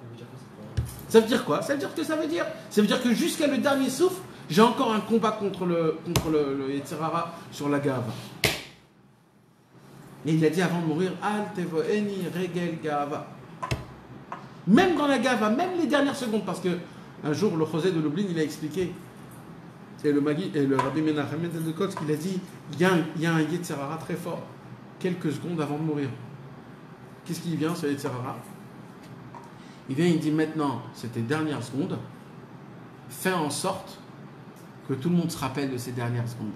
Ça veut dire quoi? Ça veut dire que jusqu'à le dernier souffle, j'ai encore un combat contre le Yetzer Hara sur la Gava. Et il a dit avant de mourir, Al tevoeni regel Gava. Même dans la Gava, même les dernières secondes, parce que un jour, le Chosé de Lublin, il a expliqué, et le Rabbi Menachem de Kotsk, il a dit, il y a un Yetzer Hara très fort, quelques secondes avant de mourir. Qu'est-ce qui vient, ce Yetzer Hara? Il vient, il dit maintenant, c'était dernières secondes, fais en sorte que tout le monde se rappelle de ces dernières secondes.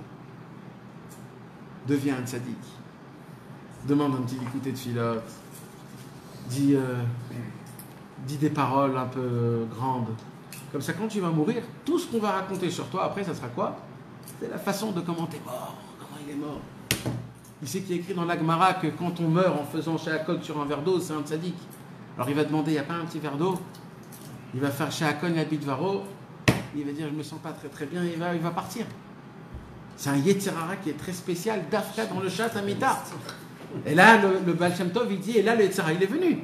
Deviens un tzaddik. Demande un petit écouté de filote. Dis des paroles un peu grandes. Comme ça, quand tu vas mourir, tout ce qu'on va raconter sur toi, après, ça sera quoi? C'est la façon de comment tu es mort, comment il est mort. Il sait qu'il y a écrit dans l'Agmara que quand on meurt en faisant shahakol sur un verre d'eau, c'est un tzaddik. Alors il va demander, il n'y a pas un petit verre d'eau? Il va faire shahakol et bitvaro. Il va dire, je ne me sens pas très très bien, il va partir. C'est un Yetzer Hara qui est très spécial, d'Afka dans le chat à Mita. Et là, le Baal Shem Tov, il dit, et là, le Yetzer Hara, il est venu.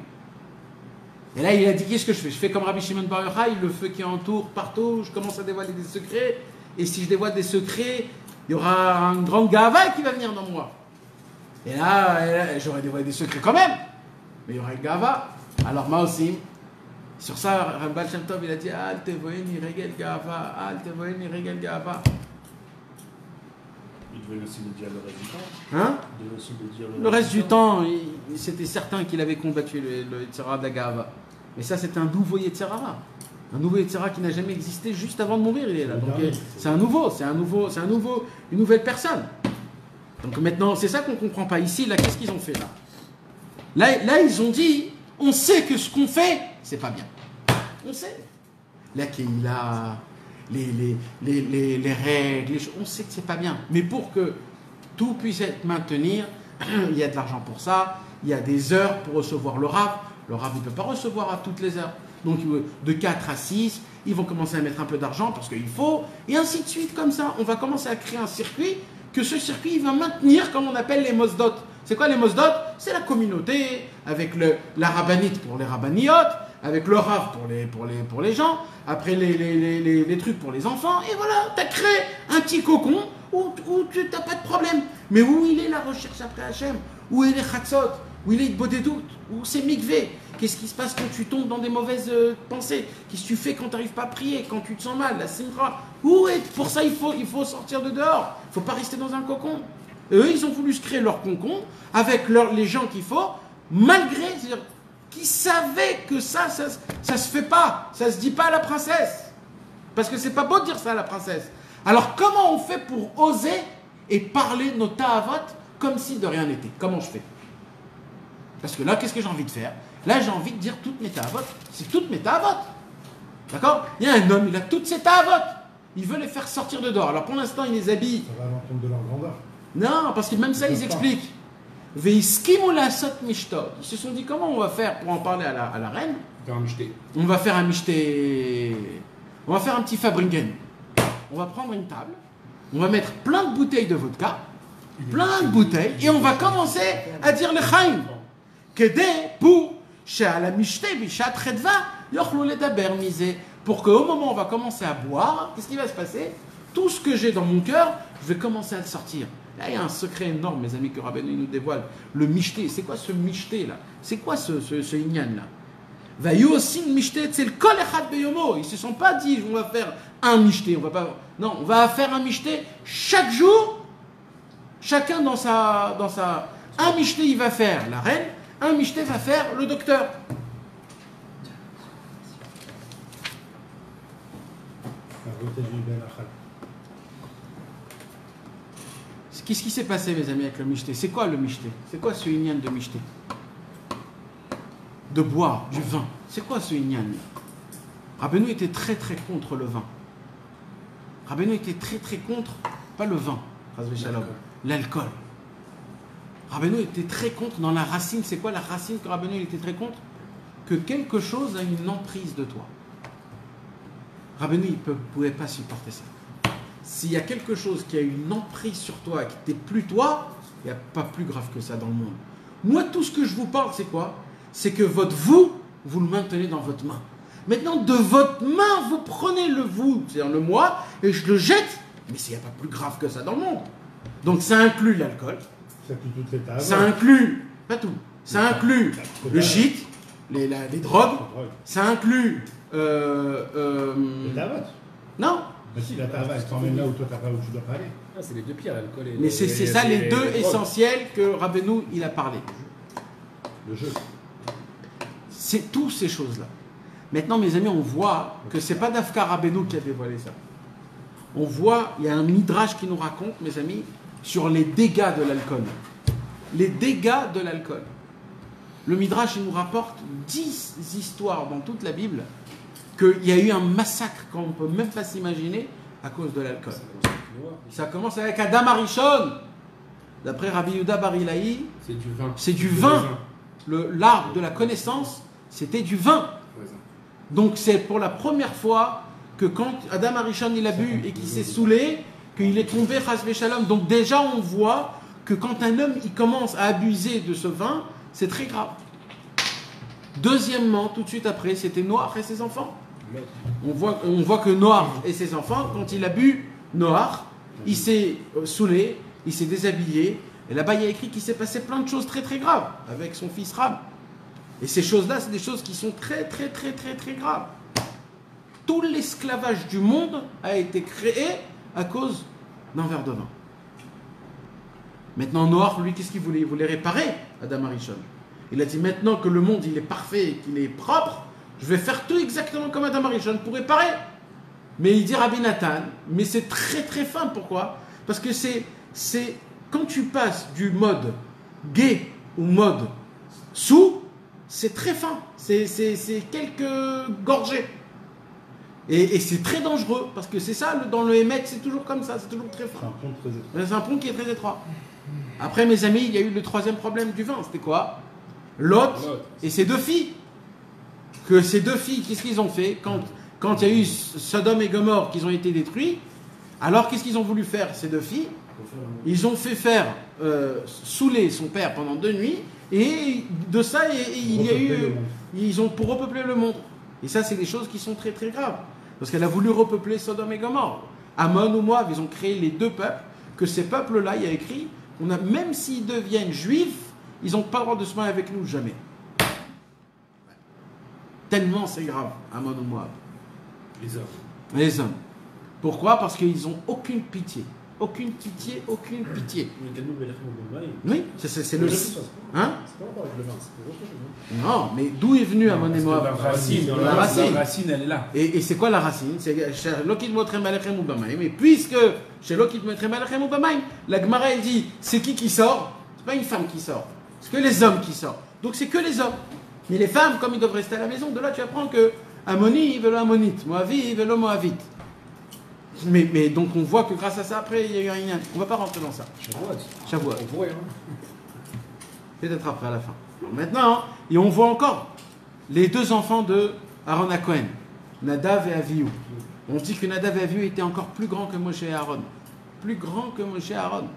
Et là, il a dit, qu'est-ce que je fais? Je fais comme Rabbi Shimon Bar Yochai, le feu qui entoure partout, je commence à dévoiler des secrets, et si je dévoile des secrets, il y aura une grande gava qui va venir dans moi. Et là j'aurais dévoilé des secrets quand même, mais il y aura une gava. Alors moi aussi, sur ça, Baal Shem Tov, il a dit, Al tevoeni regel gava, Al tevoeni regel gava. Il devait aussi le dire le reste du temps. Hein? Il devait aussi le dire Le reste du temps, c'était certain qu'il avait combattu le Yetzer Hara de la Gava. Mais ça, c'est un nouveau Yetzer Hara. Un nouveau Yetzer Hara qui n'a jamais existé juste avant de mourir, il est là. Donc une nouvelle personne. Donc maintenant, c'est ça qu'on ne comprend pas ici. Là, qu'est-ce qu'ils ont fait là? Là, ils ont dit, on sait que ce qu'on fait, c'est pas bien. On sait. La Keïla, les règles, on sait que c'est pas bien. Mais pour que tout puisse être maintenir, il y a de l'argent pour ça, il y a des heures pour recevoir le Rav. Le Rav ne peut pas recevoir à toutes les heures. Donc de 4 à 6, ils vont commencer à mettre un peu d'argent parce qu'il faut, et ainsi de suite comme ça. On va commencer à créer un circuit, que ce circuit il va maintenir comme on appelle les mosdot. C'est quoi les mosdot? C'est la communauté, avec la rabbinite pour les rabbiniotes, avec le Rav pour les gens, après les trucs pour les enfants, et voilà, tu as créé un petit cocon où tu n'as pas de problème. Mais où il est la recherche après Hachem? Où est les Chatzot? Où il est Bodédout? Où c'est Mikvé? Qu'est-ce qui se passe quand tu tombes dans des mauvaises pensées? Qu'est-ce que tu fais quand tu n'arrives pas à prier? Quand tu te sens mal? La simra? Où est? Pour ça, il faut sortir de dehors. Il ne faut pas rester dans un cocon. Et eux, ils ont voulu se créer leur cocon avec les gens qu'il faut, malgré, c'est-à-dire qui savaient que ça se fait pas. Ça se dit pas à la princesse. Parce que c'est pas beau de dire ça à la princesse. Alors, comment on fait pour oser et parler nos ta'avot comme si de rien n'était? Comment je fais? Parce que là, qu'est-ce que j'ai envie de faire? Là, j'ai envie de dire toutes mes ta'avot. C'est toutes mes ta'avot. D'accord? Il y a un homme, il a toutes ses ta'avot. Il veut les faire sortir de dehors. Alors, pour l'instant, il les habille. Ça va à l'encontre de leur grandeur. Non, parce que même ça, ils expliquent. Veiskimu lasot mishtod. Ils se sont dit, comment on va faire pour en parler à la reine? Faire un michté. On va faire un michté. On va faire un petit Fabringen. on va prendre une table, on va mettre plein de bouteilles de vodka, plein de bouteilles, et on va commencer à dire le chaim. Pour qu'au moment où on va commencer à boire, qu'est-ce qui va se passer? Tout ce que j'ai dans mon cœur, je vais commencer à le sortir. Là, il y a un secret énorme, mes amis, que Rabbeinu nous dévoile. Le mishté, c'est quoi ce mishté là? C'est quoi ce inyan là? Ils ne se sont pas dit on va faire un mishté, non, on va faire un mishté chaque jour, chacun dans sa un mishté il va faire la reine, un mishté va faire le docteur. Qu'est-ce qui s'est passé, mes amis, avec le mishté? C'est quoi le mishté? C'est quoi ce inyan de mishté? De boire du vin. C'est quoi ce inyan? Rabbeinu était très très contre le vin. Rabbeinu était très très contre, pas le vin, l'alcool. Rabbeinu était très contre dans la racine. C'est quoi la racine que Rabbeinu était très contre? Que quelque chose a une emprise de toi. Rabbeinu, il ne pouvait pas supporter ça. S'il y a quelque chose qui a une emprise sur toi et qui n'est plus toi, il n'y a pas plus grave que ça dans le monde. Moi, tout ce que je vous parle, c'est quoi? C'est que votre vous le maintenez dans votre main. Maintenant, de votre main, vous prenez le vous, c'est-à-dire le moi, et je le jette, mais il n'y a pas plus grave que ça dans le monde. Donc ça inclut l'alcool, ça inclut, pas tout, ça inclut le shit, les drogues, ça inclut... le tabac. Non. Mais si la tabac, elle t'emmène là où toi où tu dois pas aller. Ah, c'est les deux pires, l'alcool et... Mais c'est ça les deux essentiels que Rabbeinu, il a parlé. Le jeu. C'est toutes ces choses-là. Maintenant, mes amis, on voit que c'est pas Dafka Rabbeinu qui a dévoilé ça. On voit, il y a un midrash qui nous raconte, mes amis, sur les dégâts de l'alcool. Les dégâts de l'alcool. Le midrash, il nous rapporte 10 histoires dans toute la Bible qu'il y a eu un massacre qu'on ne peut même pas s'imaginer à cause de l'alcool. Ça commence avec Adam Arishon. D'après Rabbi Yehuda Bar Ilaï, c'est du vin. C'est du vin. L'arbre de la connaissance, c'était du vin. Donc c'est pour la première fois que quand Adam Arishon il a bu et qu'il s'est saoulé, qu'il est tombé chas v'shalom. Donc déjà on voit que quand un homme il commence à abuser de ce vin, c'est très grave. Deuxièmement, tout de suite après, c'était Noach et ses enfants. On voit que Noach et ses enfants, quand il a bu Noach, il s'est saoulé, il s'est déshabillé, et là-bas il y a écrit qu'il s'est passé plein de choses très très graves avec son fils Ram. Et ces choses-là, c'est des choses qui sont très très très très très graves. Tout l'esclavage du monde a été créé à cause d'un verre de vin. Maintenant Noach, lui, qu'est-ce qu'il voulait? Il voulait réparer Adam Arishon. Il a dit maintenant que le monde il est parfait, qu'il est propre, je vais faire tout exactement comme Adam Arishon pour réparer. Mais il dit Rabbi Nathan, mais c'est très très fin. Pourquoi? Parce que c'est quand tu passes du mode gay au mode sous, c'est très fin. C'est quelques gorgées. Et c'est très dangereux parce que c'est ça, dans le Hémet, c'est toujours comme ça, c'est toujours très fin. C'est un pont qui est très étroit. Après, mes amis, il y a eu le troisième problème du vin. C'était quoi? Lot et ses deux filles. Que ces deux filles, qu'est-ce qu'ils ont fait quand il y a eu Sodome et Gomorrhe qu'ils ont été détruits? Alors qu'est-ce qu'ils ont voulu faire, ces deux filles? Ils ont fait faire saouler son père pendant 2 nuits, et de ça, il y a eu, ils ont pour repeupler le monde. Et ça, c'est des choses qui sont très très graves. Parce qu'elle a voulu repeupler Sodome et Gomorrhe. Ammon ou Moab, ils ont créé les deux peuples, que ces peuples-là, il y a écrit, même s'ils deviennent juifs, ils n'ont pas le droit de se marier avec nous, jamais. Tellement c'est grave, Ammon ou Moab. Les hommes. Pourquoi? Parce qu'ils n'ont aucune pitié. Aucune pitié, aucune pitié. Oui, c'est le... Hein? C'est pas encore avec le vin, c'est pour autre chose. Non, mais d'où est venu Ammon et Moab? La racine, elle est là. Et c'est quoi la racine? C'est mais puisque chez Lokit Motrem Alechem ou Bamaim, la Gemara elle dit c'est qui sort? C'est pas une femme qui sort, c'est que les hommes qui sortent. Donc c'est que les hommes. Mais les femmes, comme ils doivent rester à la maison, de là tu apprends que Ammoni veut l'Ammonite, Moavi veut le Moavite. Mais donc on voit que grâce à ça, après il y a eu un inyan. On ne va pas rentrer dans ça. Shavuot. Peut-être après à la fin. Donc, maintenant, et on voit encore les deux enfants de Aaron à Cohen, Nadav et Avihu. On dit que Nadav et Avihu étaient encore plus grands que Moshe et Aaron. Plus grands que Moshe et Aaron.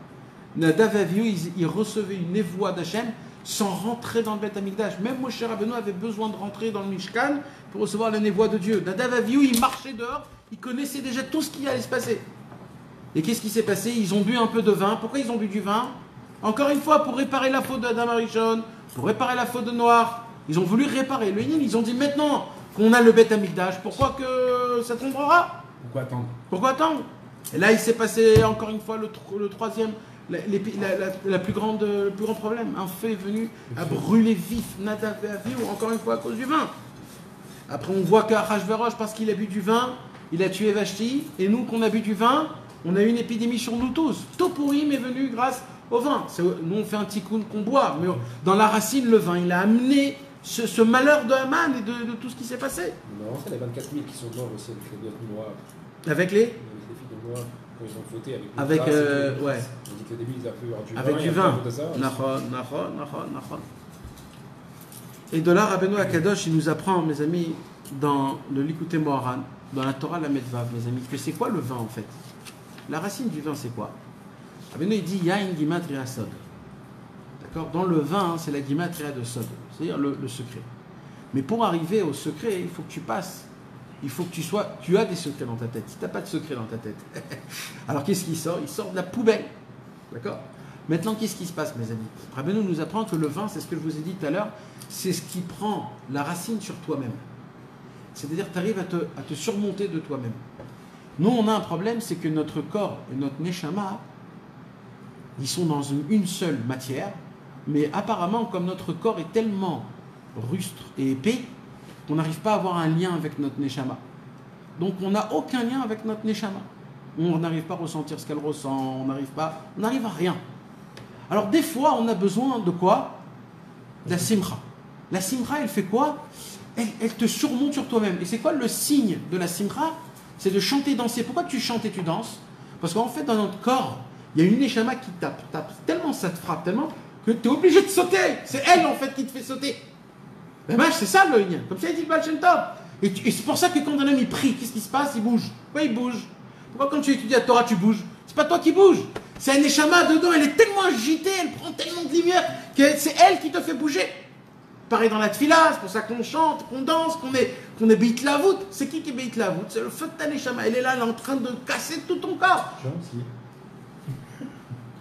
Nadav et Avihu, ils recevaient une névoie d'Hachem sans rentrer dans le Beth Amikdash. Même Moshe Rabbeinu avait besoin de rentrer dans le Mishkan pour recevoir la névoie de Dieu. Nadav et Avihu, ils marchaient dehors, ils connaissaient déjà tout ce qui allait se passer. Et qu'est-ce qui s'est passé? Ils ont bu un peu de vin. Pourquoi ils ont bu du vin? Encore une fois, pour réparer la faute d'Adam Arishon, pour réparer la faute de Noach. Ils ont voulu réparer. Le Hénin, ils ont dit maintenant qu'on a le Beth Amikdash, pourquoi que ça tombera? Pourquoi attendre? Et là, il s'est passé encore une fois le troisième, le plus grand problème. Un feu est venu à brûler vif Nadav et Avihu, encore une fois à cause du vin. Après, on voit qu'Achashverosh, parce qu'il a bu du vin, il a tué Vashti. Et nous, qu'on a bu du vin, on a eu une épidémie sur nous tous. Tout pourri est venu grâce au vin. Nous, on fait un tikkun qu'on boit, mais dans la racine, le vin, il a amené ce malheur de Haman et de tout ce qui s'est passé. Non, c'est les 24 000 qui sont morts aussi avec les filles noirs. Avec les filles de Noir, quand ils ont fauté avec ouais. On dit qu'au début, ils ont fait avec du vin. Et de là, Rabbeinu Akadosh, il nous apprend, mes amis, dans le Likutei Moharan, dans la Torah Lamed Vav, mes amis, que c'est quoi le vin en fait? La racine du vin, c'est quoi? Rabbeinu, il dit Yain Gimatria Sod. D'accord? Dans le vin, c'est la Gimatria de Sod, c'est-à-dire le secret. Mais pour arriver au secret, il faut que tu passes. Il faut que tu as des secrets dans ta tête. Si tu n'as pas de secret dans ta tête, alors qu'est-ce qui sort? Il sort de la poubelle. D'accord? Maintenant, qu'est-ce qui se passe, mes amis? Rabbeinu nous apprend que le vin, c'est ce que je vous ai dit tout à l'heure, c'est ce qui prend la racine sur toi-même. C'est-à-dire que tu arrives à te surmonter de toi-même. Nous, on a un problème, c'est que notre corps et notre neshama, ils sont dans une seule matière, mais apparemment, comme notre corps est tellement rustre et épais, qu'on n'arrive pas à avoir un lien avec notre neshama. Donc, on n'a aucun lien avec notre neshama. On n'arrive pas à ressentir ce qu'elle ressent, on n'arrive à rien. Alors, des fois, on a besoin de quoi? De la simcha. La simcha, elle fait quoi? Elle te surmonte sur toi-même. Et c'est quoi le signe de la simcha? C'est de chanter, danser. Pourquoi tu chantes et tu danses? Parce qu'en fait, dans notre corps, il y a une neshama qui tape. Tellement ça te frappe, tellement que tu es obligé de sauter. C'est elle, en fait, qui te fait sauter. Ben, c'est ça le lien. Comme ça, il dit le Baal Shem Tov. Et c'est pour ça que quand un homme il prie, qu'est-ce qui se passe? Il bouge. Pourquoi il bouge? Pourquoi quand tu étudies la Torah, tu bouges? C'est pas toi qui bouge. C'est un neshama dedans. Elle est tellement agitée, elle prend tellement de lumière que c'est elle qui te fait bouger. Pareil dans la tfila, c'est pour ça qu'on chante, qu'on danse, qu'on est Beit Lavut. C'est qui est Beit Lavut? C'est le feu de ta neshama. Elle est là, elle est en train de casser tout ton corps.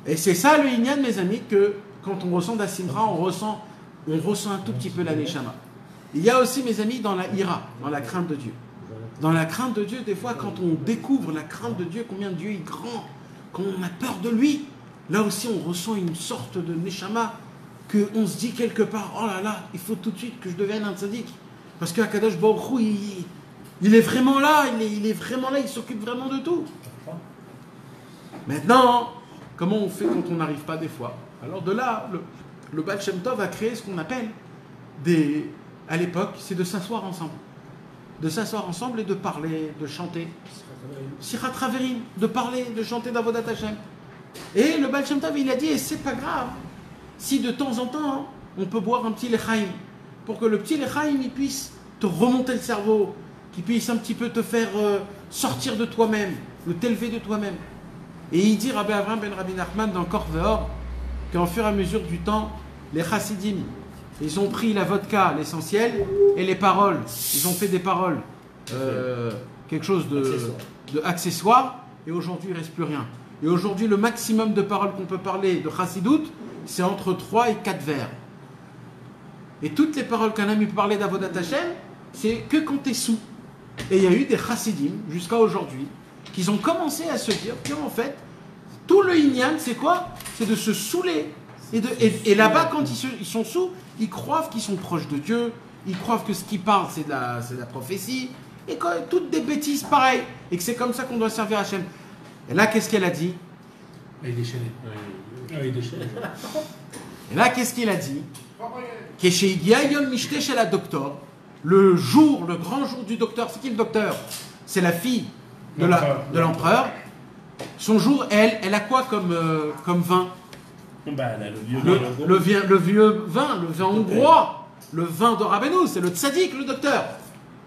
Et c'est ça le Inyan, mes amis, que quand on ressent la simra, on ressent un tout petit peu la neshama. Il y a aussi, mes amis, dans la ira, dans la crainte de Dieu. Dans la crainte de Dieu, des fois, quand on découvre la crainte de Dieu, combien Dieu est grand, quand on a peur de lui, là aussi, on ressent une sorte de neshama qu'on se dit quelque part, oh là là, il faut tout de suite que je devienne un tzaddik. Parce qu'Akadosh Baruch Hu, il est vraiment là, il est vraiment là, il s'occupe vraiment de tout. Maintenant, comment on fait quand on n'arrive pas des fois? Alors de là, le Baal Shem Tov a créé ce qu'on appelle à l'époque, c'est de s'asseoir ensemble. De s'asseoir ensemble et de parler, de chanter. Sichat Raverim, de parler, de chanter d'Avodat Hashem. Et le Baal Shem Tov, il a dit, et c'est pas grave, si de temps en temps, on peut boire un petit lechaim, pour que le petit lechaim, il puisse te remonter le cerveau, qu'il puisse un petit peu te faire sortir de toi-même, t'élever de toi-même. Et il dit, Rabbi Avraham ben Rabbi Nachman, dans Kor Veor, qu'en fur et à mesure du temps, les chassidim, ils ont pris la vodka, l'essentiel, et les paroles. Ils ont fait des paroles, quelque chose de accessoire, et aujourd'hui, il ne reste plus rien. Et aujourd'hui, le maximum de paroles qu'on peut parler de chassidout, c'est entre 3 et 4 vers. Et toutes les paroles qu'un ami peut parler d'Avodat Hashem, c'est que quand tu es sous. Et il y a eu des chassidim, jusqu'à aujourd'hui, qui ont commencé à se dire qu'en fait, tout le Inyan, c'est quoi? C'est de se saouler. Et là-bas, quand ils sont sous, ils croient qu'ils sont proches de Dieu, ils croient que ce qu'ils parlent, c'est de la prophétie, et que toutes des bêtises pareilles, et que c'est comme ça qu'on doit servir Hachem. Et là, qu'est-ce qu'elle a dit? Il est déchaîné. Il est déchaîné. Et là, qu'est-ce qu'il a dit? Le grand jour du docteur, c'est qui le docteur? C'est la fille de l'empereur. Son jour, elle a quoi comme vin? Le vieux vin, le vin hongrois, le vin de Rabbeinu, c'est le tzaddik, le docteur.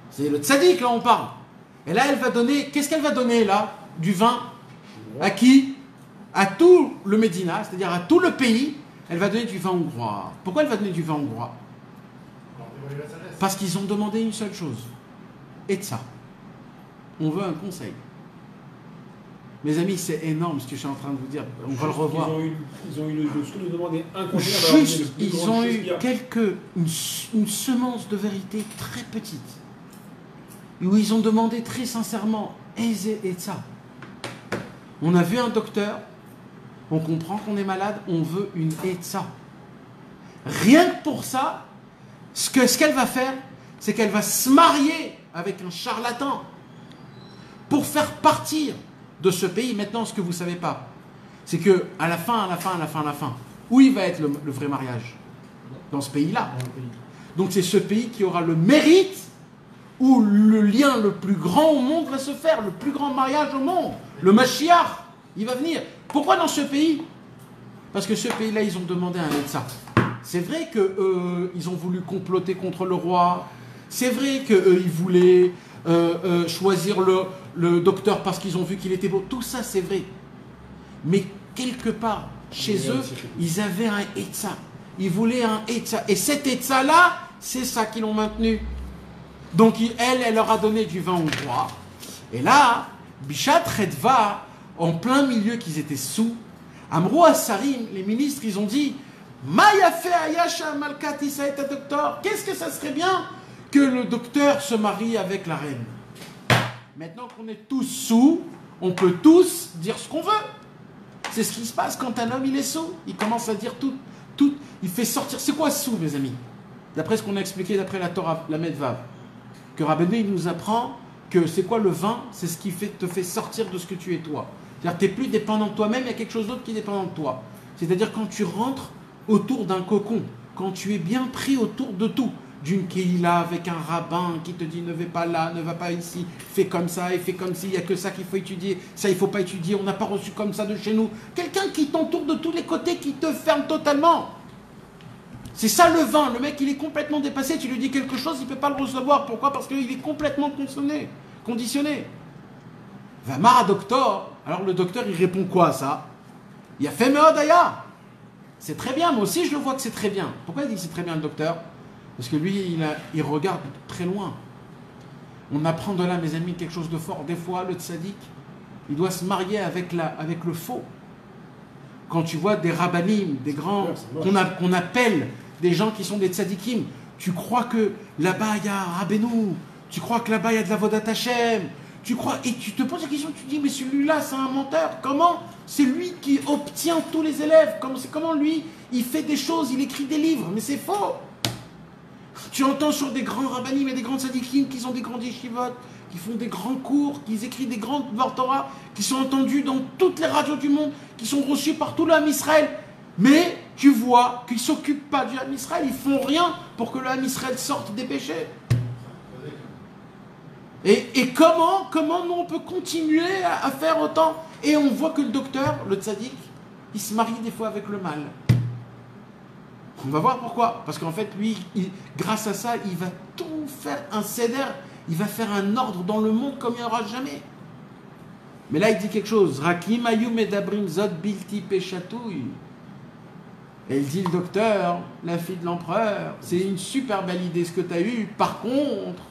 C'est le tzaddik, là on parle. Et là, elle va donner, qu'est-ce qu'elle va donner là? Du vin. À qui? À tout le Médina, c'est-à-dire à tout le pays. Elle va donner du vin hongrois. Pourquoi elle va donner du vin hongrois? Parce qu'ils ont demandé une seule chose. Et de ça. On veut un conseil. Mes amis, c'est énorme ce que je suis en train de vous dire. On va le revoir. Ils ont eu le demander un conseil. Juste, ils ont eu une semence de vérité très petite. Où ils ont demandé très sincèrement, et ça. On a vu un docteur, on comprend qu'on est malade, on veut une ça. Rien que pour ça, ce qu'elle va faire, c'est qu'elle va se marier avec un charlatan pour faire partir de ce pays. Maintenant, ce que vous ne savez pas, c'est que à la fin, où il va être le vrai mariage? Dans ce pays-là. Donc c'est ce pays qui aura le mérite où le lien le plus grand au monde va se faire, le plus grand mariage au monde. Le Mashiach, il va venir. Pourquoi dans ce pays? Parce que ce pays-là, ils ont demandé un ça. C'est vrai qu'ils ont voulu comploter contre le roi. C'est vrai qu'ils voulaient choisir le docteur parce qu'ils ont vu qu'il était beau. Tout ça, c'est vrai. Mais quelque part, chez eux, ils avaient un Etza. Ils voulaient un Etza. Et cet Etza-là, c'est ça qu'ils l'ont maintenu. Donc, elle leur a donné du vin hongrois. Et là, Bishat Redva, en plein milieu qu'ils étaient sous, Amrou Assarim, les ministres, ils ont dit Maya fait Ayasha Malkat Isaïta docteur. Qu'est-ce que ça serait bien que le docteur se marie avec la reine? Maintenant qu'on est tous sous, on peut tous dire ce qu'on veut. C'est ce qui se passe quand un homme il est sous. Il commence à dire tout. Il fait sortir. C'est quoi sous, mes amis? D'après ce qu'on a expliqué d'après la Torah, la Medvav, que Rabbeinu il nous apprend que c'est quoi le vin? C'est ce qui te fait sortir de ce que tu es toi. C'est-à-dire que tu n'es plus dépendant de toi-même, il y a quelque chose d'autre qui est dépendant de toi. C'est-à-dire quand tu rentres autour d'un cocon, quand tu es bien pris autour de tout, d'une Kéhila avec un rabbin qui te dit ne va pas là, ne va pas ici, fais comme ça et fais comme ci, il n'y a que ça qu'il faut étudier, ça il ne faut pas étudier, on n'a pas reçu comme ça de chez nous. Quelqu'un qui t'entoure de tous les côtés, qui te ferme totalement. C'est ça le vin, le mec il est complètement dépassé, tu lui dis quelque chose, il ne peut pas le recevoir. Pourquoi? Parce qu'il est complètement conditionné. Vamara docteur, alors le docteur il répond quoi à ça? Il a fait Meodaya. C'est très bien, moi aussi je le vois que c'est très bien. Pourquoi il dit que c'est très bien le docteur? Parce que lui, il regarde très loin. On apprend de là, mes amis, quelque chose de fort. Des fois, le tzaddik, il doit se marier avec le faux. Quand tu vois des rabbanim, des grands, qu'on appelle des gens qui sont des tzaddikim, tu crois que là-bas, il y a Rabbeinu, tu crois que là-bas, il y a de la Vodat Hashem, tu crois, et tu te poses la question, tu te dis, mais celui-là, c'est un menteur. Comment? C'est lui qui obtient tous les élèves. Comment lui, il fait des choses, il écrit des livres, mais c'est faux. Tu entends sur des grands rabbanim et des grands tzadikim qui ont des grands yeshivot, qui font des grands cours, qui écrivent des grandes Torah, qui sont entendus dans toutes les radios du monde, qui sont reçus par tout le Ham Israël. Mais tu vois qu'ils ne s'occupent pas du Ham Israël, ils ne font rien pour que le Ham Israël sorte des péchés. Et comment nous on peut continuer à faire autant? Et on voit que le docteur, le tzaddik, il se marie des fois avec le mal. On va voir pourquoi. Parce qu'en fait, lui, grâce à ça, il va tout faire un seder, il va faire un ordre dans le monde comme il n'y aura jamais. Mais là, il dit quelque chose. Rakim ayu medabrim zot bilti peshatouy. Et il dit, le docteur, la fille de l'empereur, c'est une super belle idée ce que tu as eu. Par contre,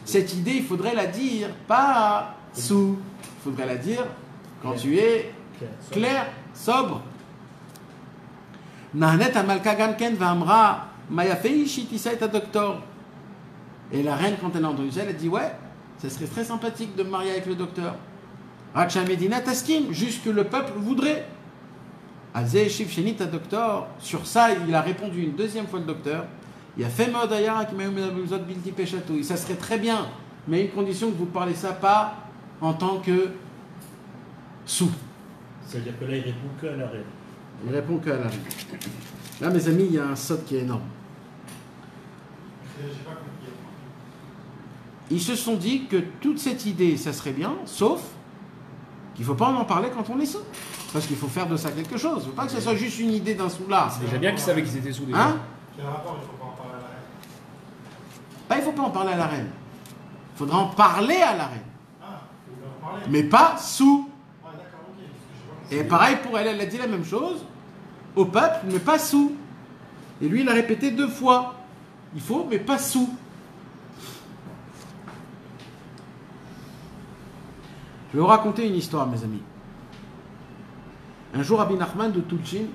cette idée, il faudrait la dire pas sous. Il faudrait la dire quand tu es clair, sobre. Nahanet Amalka Gamken Vamra Mayafei Shitisa et docteur. Et la reine, quand elle a entendu ça, elle a dit ouais, ça serait très sympathique de me marier avec le docteur. Raksha Medina Taskim, juste que le peuple voudrait. Azé Shif Shenit docteur. Sur ça, il a répondu une deuxième fois le docteur. Il a fait Modayara qui m'a eu Bilti Peshatou. Ça serait très bien, mais à une condition que vous parlez ça pas en tant que sous. C'est-à-dire que là, il répond que à la reine. Il répond qu'à la reine. Là, mes amis, il y a un saut qui est énorme. Ils se sont dit que toute cette idée, ça serait bien, sauf qu'il ne faut pas en parler quand on est sous. Parce qu'il faut faire de ça quelque chose. Il ne faut pas que ce soit juste une idée d'un sous-là. C'est déjà bien qu'ils savaient qu'ils étaient sous déjà. Hein? Quel rapport il ne faut pas en parler à la reine? Bah, il ne faut pas en parler à la reine. Il faudra en parler à la reine. Ah, parler. mais pas sous. Ah, d'accord, ok. Parce que je vois. Et pareil pour elle, elle a dit la même chose au peuple, mais pas sous. Et lui, il a répété 2 fois. Il faut, mais pas sous. Je vais vous raconter une histoire, mes amis. Un jour, Rabbi Nachman de Tulchin,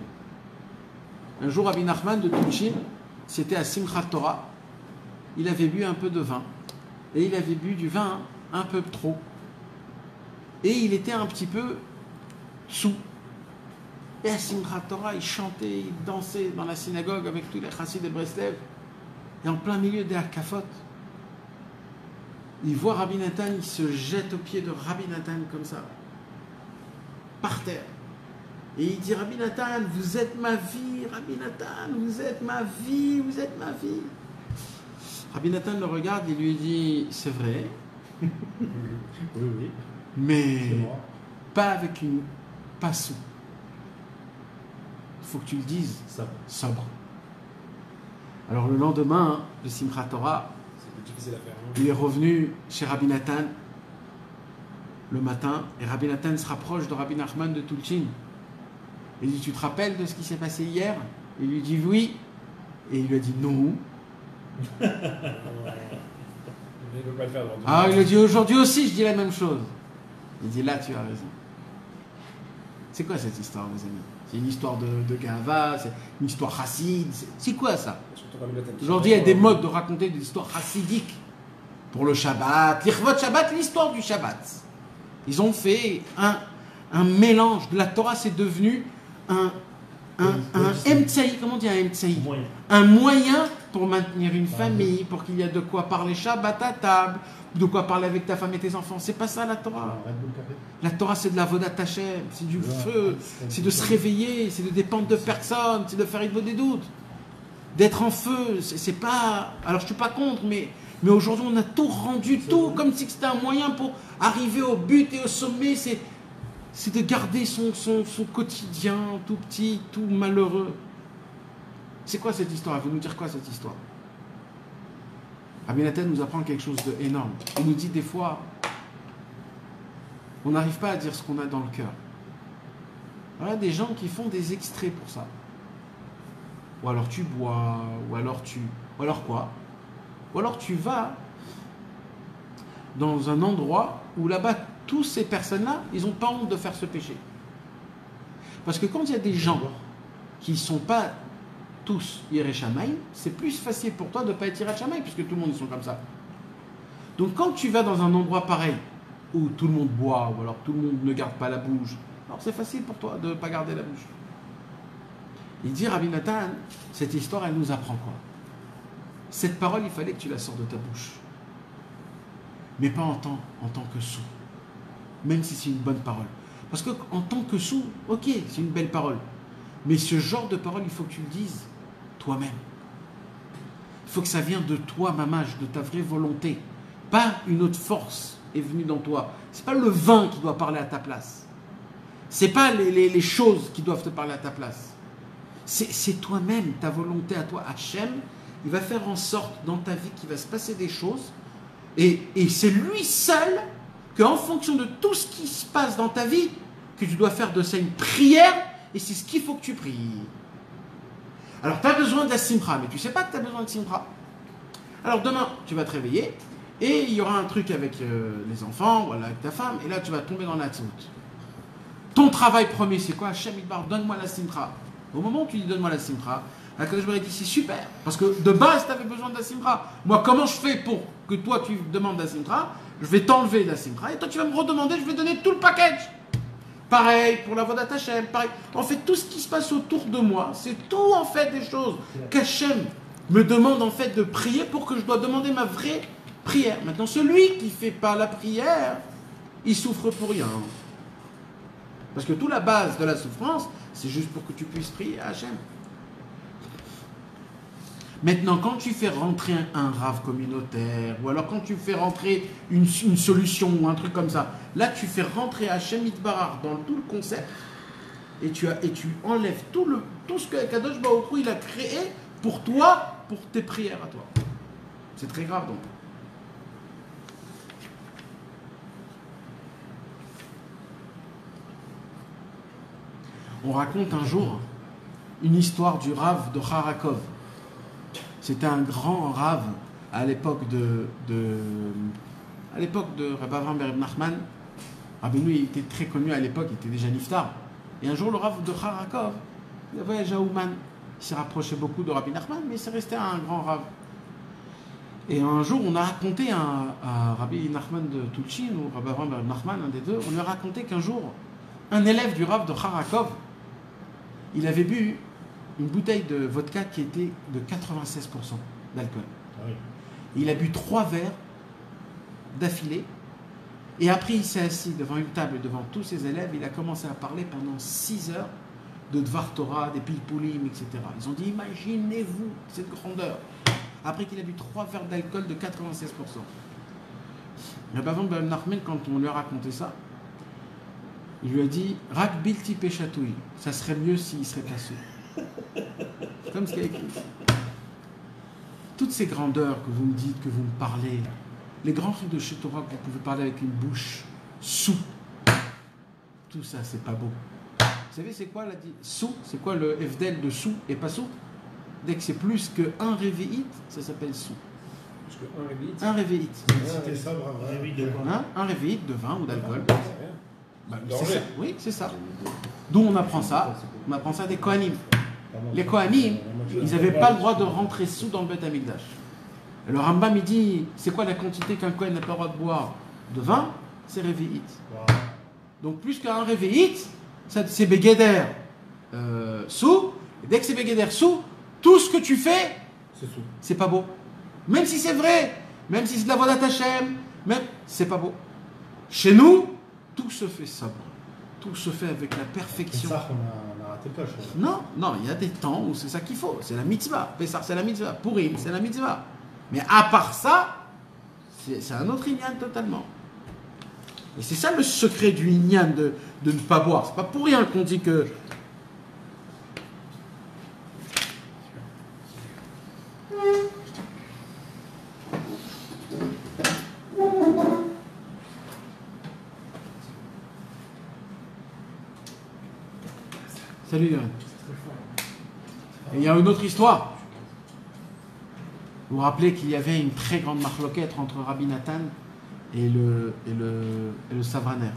c'était à Simchat Torah. Il avait bu un peu de vin. Et il avait bu du vin un peu trop. Et il était un petit peu sous. Et à Simchat Torah, il chantait, il dansait dans la synagogue avec tous les chassid de Breslev. Et en plein milieu des hakafot, il voit Rabbi Nathan, il se jette aux pieds de Rabbi Nathan comme ça, par terre. Et il dit, Rabbi Nathan, vous êtes ma vie, Rabbi Nathan, vous êtes ma vie, vous êtes ma vie. Rabbi Nathan le regarde et lui dit, c'est vrai, Oui, oui. mais C'est moi. pas avec une passou. Il faut que tu le dises Ça, sobre. Alors le lendemain de Simchat Torah, c'est plus difficile à faire. hein. il est revenu chez Rabbi Nathan le matin, et Rabbi Nathan se rapproche de Rabbi Nachman de Tulchin. Il dit, tu te rappelles de ce qui s'est passé hier? Il lui dit oui. Et il lui a dit non. Mais il ne peut pas le faire devant tout le Ah, monde. il a dit aujourd'hui aussi, je dis la même chose. Il dit là, tu as raison. C'est quoi cette histoire, mes amis? C'est une histoire de Gava, c'est une histoire chassid. C'est quoi ça? Surtout quand il a Aujourd'hui, il y a des modes de raconter des histoires chassidiques. Pour le Shabbat, l'Irvot Shabbat, l'histoire du Shabbat. Ils ont fait un mélange. De la Torah, c'est devenu un emtsaï. Comment on dit un emtsaï? Moyen. Un moyen pour maintenir une famille, pour qu'il y ait de quoi parler Shabbat à table, de quoi parler avec ta femme et tes enfants. C'est pas ça la Torah. Red Bull Café. La Torah, c'est de la vodat Hashem, c'est du feu, c'est de se réveiller, c'est de dépendre de personne, c'est de faire des doutes. D'être en feu, c'est pas. Alors je suis pas contre, mais aujourd'hui on a tout rendu, tout comme si c'était un moyen pour arriver au but et au sommet. C'est de garder son quotidien tout petit, tout malheureux. C'est quoi cette histoire? Elle veut nous dire quoi cette histoire? Rabbi Nathan nous apprend quelque chose d'énorme. Il nous dit des fois, on n'arrive pas à dire ce qu'on a dans le cœur. Voilà des gens qui font des extraits pour ça. Ou alors tu bois, ou alors quoi? Ou alors tu vas dans un endroit où là-bas, toutes ces personnes-là, ils n'ont pas honte de faire ce péché. Parce que quand il y a des gens qui ne sont pas tous Yirei Shamayim, c'est plus facile pour toi de ne pas être Yirei Shamayim, puisque tout le monde ils sont comme ça. Donc quand tu vas dans un endroit pareil, où tout le monde boit, ou alors tout le monde ne garde pas la bouche, alors c'est facile pour toi de ne pas garder la bouche. Il dit, Rabbi Nathan, cette histoire, elle nous apprend quoi? Cette parole, il fallait que tu la sortes de ta bouche. Mais pas en tant que sou. Même si c'est une bonne parole. Parce qu'en tant que sou, ok, c'est une belle parole. Mais ce genre de parole, il faut que tu le dises toi-même. Il faut que ça vienne de toi, mamage, de ta vraie volonté. Pas une autre force est venue dans toi. C'est pas le vin qui doit parler à ta place. C'est pas les choses qui doivent te parler à ta place. C'est toi-même, ta volonté à toi. Hachem, il va faire en sorte dans ta vie qu'il va se passer des choses. Et c'est lui seul qu'en fonction de tout ce qui se passe dans ta vie, que tu dois faire de ça une prière. Et c'est ce qu'il faut que tu pries. Alors, tu as besoin de la simcha, mais tu ne sais pas que tu as besoin de simcha. Alors, demain, tu vas te réveiller et il y aura un truc avec les enfants, voilà, avec ta femme, et là, tu vas tomber dans la tzmout. Ton travail premier, c'est quoi? Hashem Yitbarach, donne-moi la simcha. Au moment où tu dis donne-moi la simcha, Akadosh Baruch Hu dit c'est super, parce que de base, tu avais besoin de la simcha. Moi, comment je fais pour que toi, tu demandes la simcha? Je vais t'enlever la simcha et toi, tu vas me redemander, je vais donner tout le package. Pareil pour la Vodat Hashem, pareil. En fait, tout ce qui se passe autour de moi, c'est tout en fait des choses qu'Hachem me demande en fait de prier pour que je dois demander ma vraie prière. Maintenant, celui qui ne fait pas la prière, il souffre pour rien. Parce que toute la base de la souffrance, c'est juste pour que tu puisses prier à Hachem. Maintenant, quand tu fais rentrer un rave communautaire, ou alors quand tu fais rentrer une solution ou un truc comme ça, là tu fais rentrer Hashem Yitbarach dans tout le concept, et tu enlèves tout ce que Kadosh Baruch Hu il a créé pour toi, pour tes prières à toi. C'est très grave donc. on raconte un jour une histoire du Rav de Kharakov. C'était un grand Rav à l'époque de Rabbi Avraham Ber Nachman. Rabbeinu était très connu à l'époque, il était déjà niftar. Et un jour, le Rav de Kharakov, il avait un Jaouman. Il s'est rapproché beaucoup de Rabbi Nachman, mais c'est resté un grand Rav. Et un jour, on a raconté à Rabbi Nachman de Tulchin, ou Rabbi Avraham Ber Nachman, un des deux, on lui a raconté qu'un jour, un élève du Rav de Kharakov, il avait bu une bouteille de vodka qui était de 96% d'alcool. Ah oui. Il a bu 3 verres d'affilée. Et après, il s'est assis devant une table, devant tous ses élèves. Il a commencé à parler pendant 6 heures de Dvar Torah, des Pilpulim, etc. Ils ont dit, imaginez-vous cette grandeur. Après qu'il a bu 3 verres d'alcool de 96%. Rabbi Avraham Ben Nachman, quand on lui a raconté ça, il lui a dit, Rak Bilti Peshatoui, ça serait mieux s'il serait passé. Comme ce qu'il y a écrit. Toutes ces grandeurs que vous me dites, que vous me parlez, les grands trucs de chez Torah que vous pouvez parler avec une bouche sous, tout ça, c'est pas beau. Vous savez, c'est quoi la sous? C'est quoi le FDL de sous et pas sous? Dès que c'est plus qu'un réveillite, ça s'appelle sous. Parce que un réveillite. Un réveillite. C'était ça, bravo. Réveil de quoi? Hein? Un réveillite de vin ou d'alcool. C'est rien. Bah, Danger. c'est ça. Oui, c'est ça. D'où on apprend ça? On apprend ça des Kohanim. Les Kohanim, ils n'avaient pas le droit de rentrer sous dans le Beth Amikdash. Et le Rambam, il dit, c'est quoi la quantité qu'un Kohen n'a pas le droit de boire de vin? C'est réveillite. Donc plus qu'un réveillite, c'est Begeder sous. Et dès que c'est Begeder sous, tout ce que tu fais, C'est sous. c'est pas beau. Même si c'est vrai, même si c'est de la Vodat Hashem, même, c'est pas beau. Chez nous, tout se fait sobre. Tout se fait avec la C'est perfection. ça qu'on a raté le coche. Non, il y a des temps où c'est ça qu'il faut. C'est la mitzvah. Pessah, c'est la mitzvah. Purim, c'est la mitzvah. Mais à part ça, c'est un autre inyan totalement. Et c'est ça le secret du inyan de ne pas boire. C'est pas pour rien qu'on dit que. Salut Yoann. Et il y a une autre histoire. Vous vous rappelez qu'il y avait une très grande marloquette entre Rabbi Nathan et le Savraner.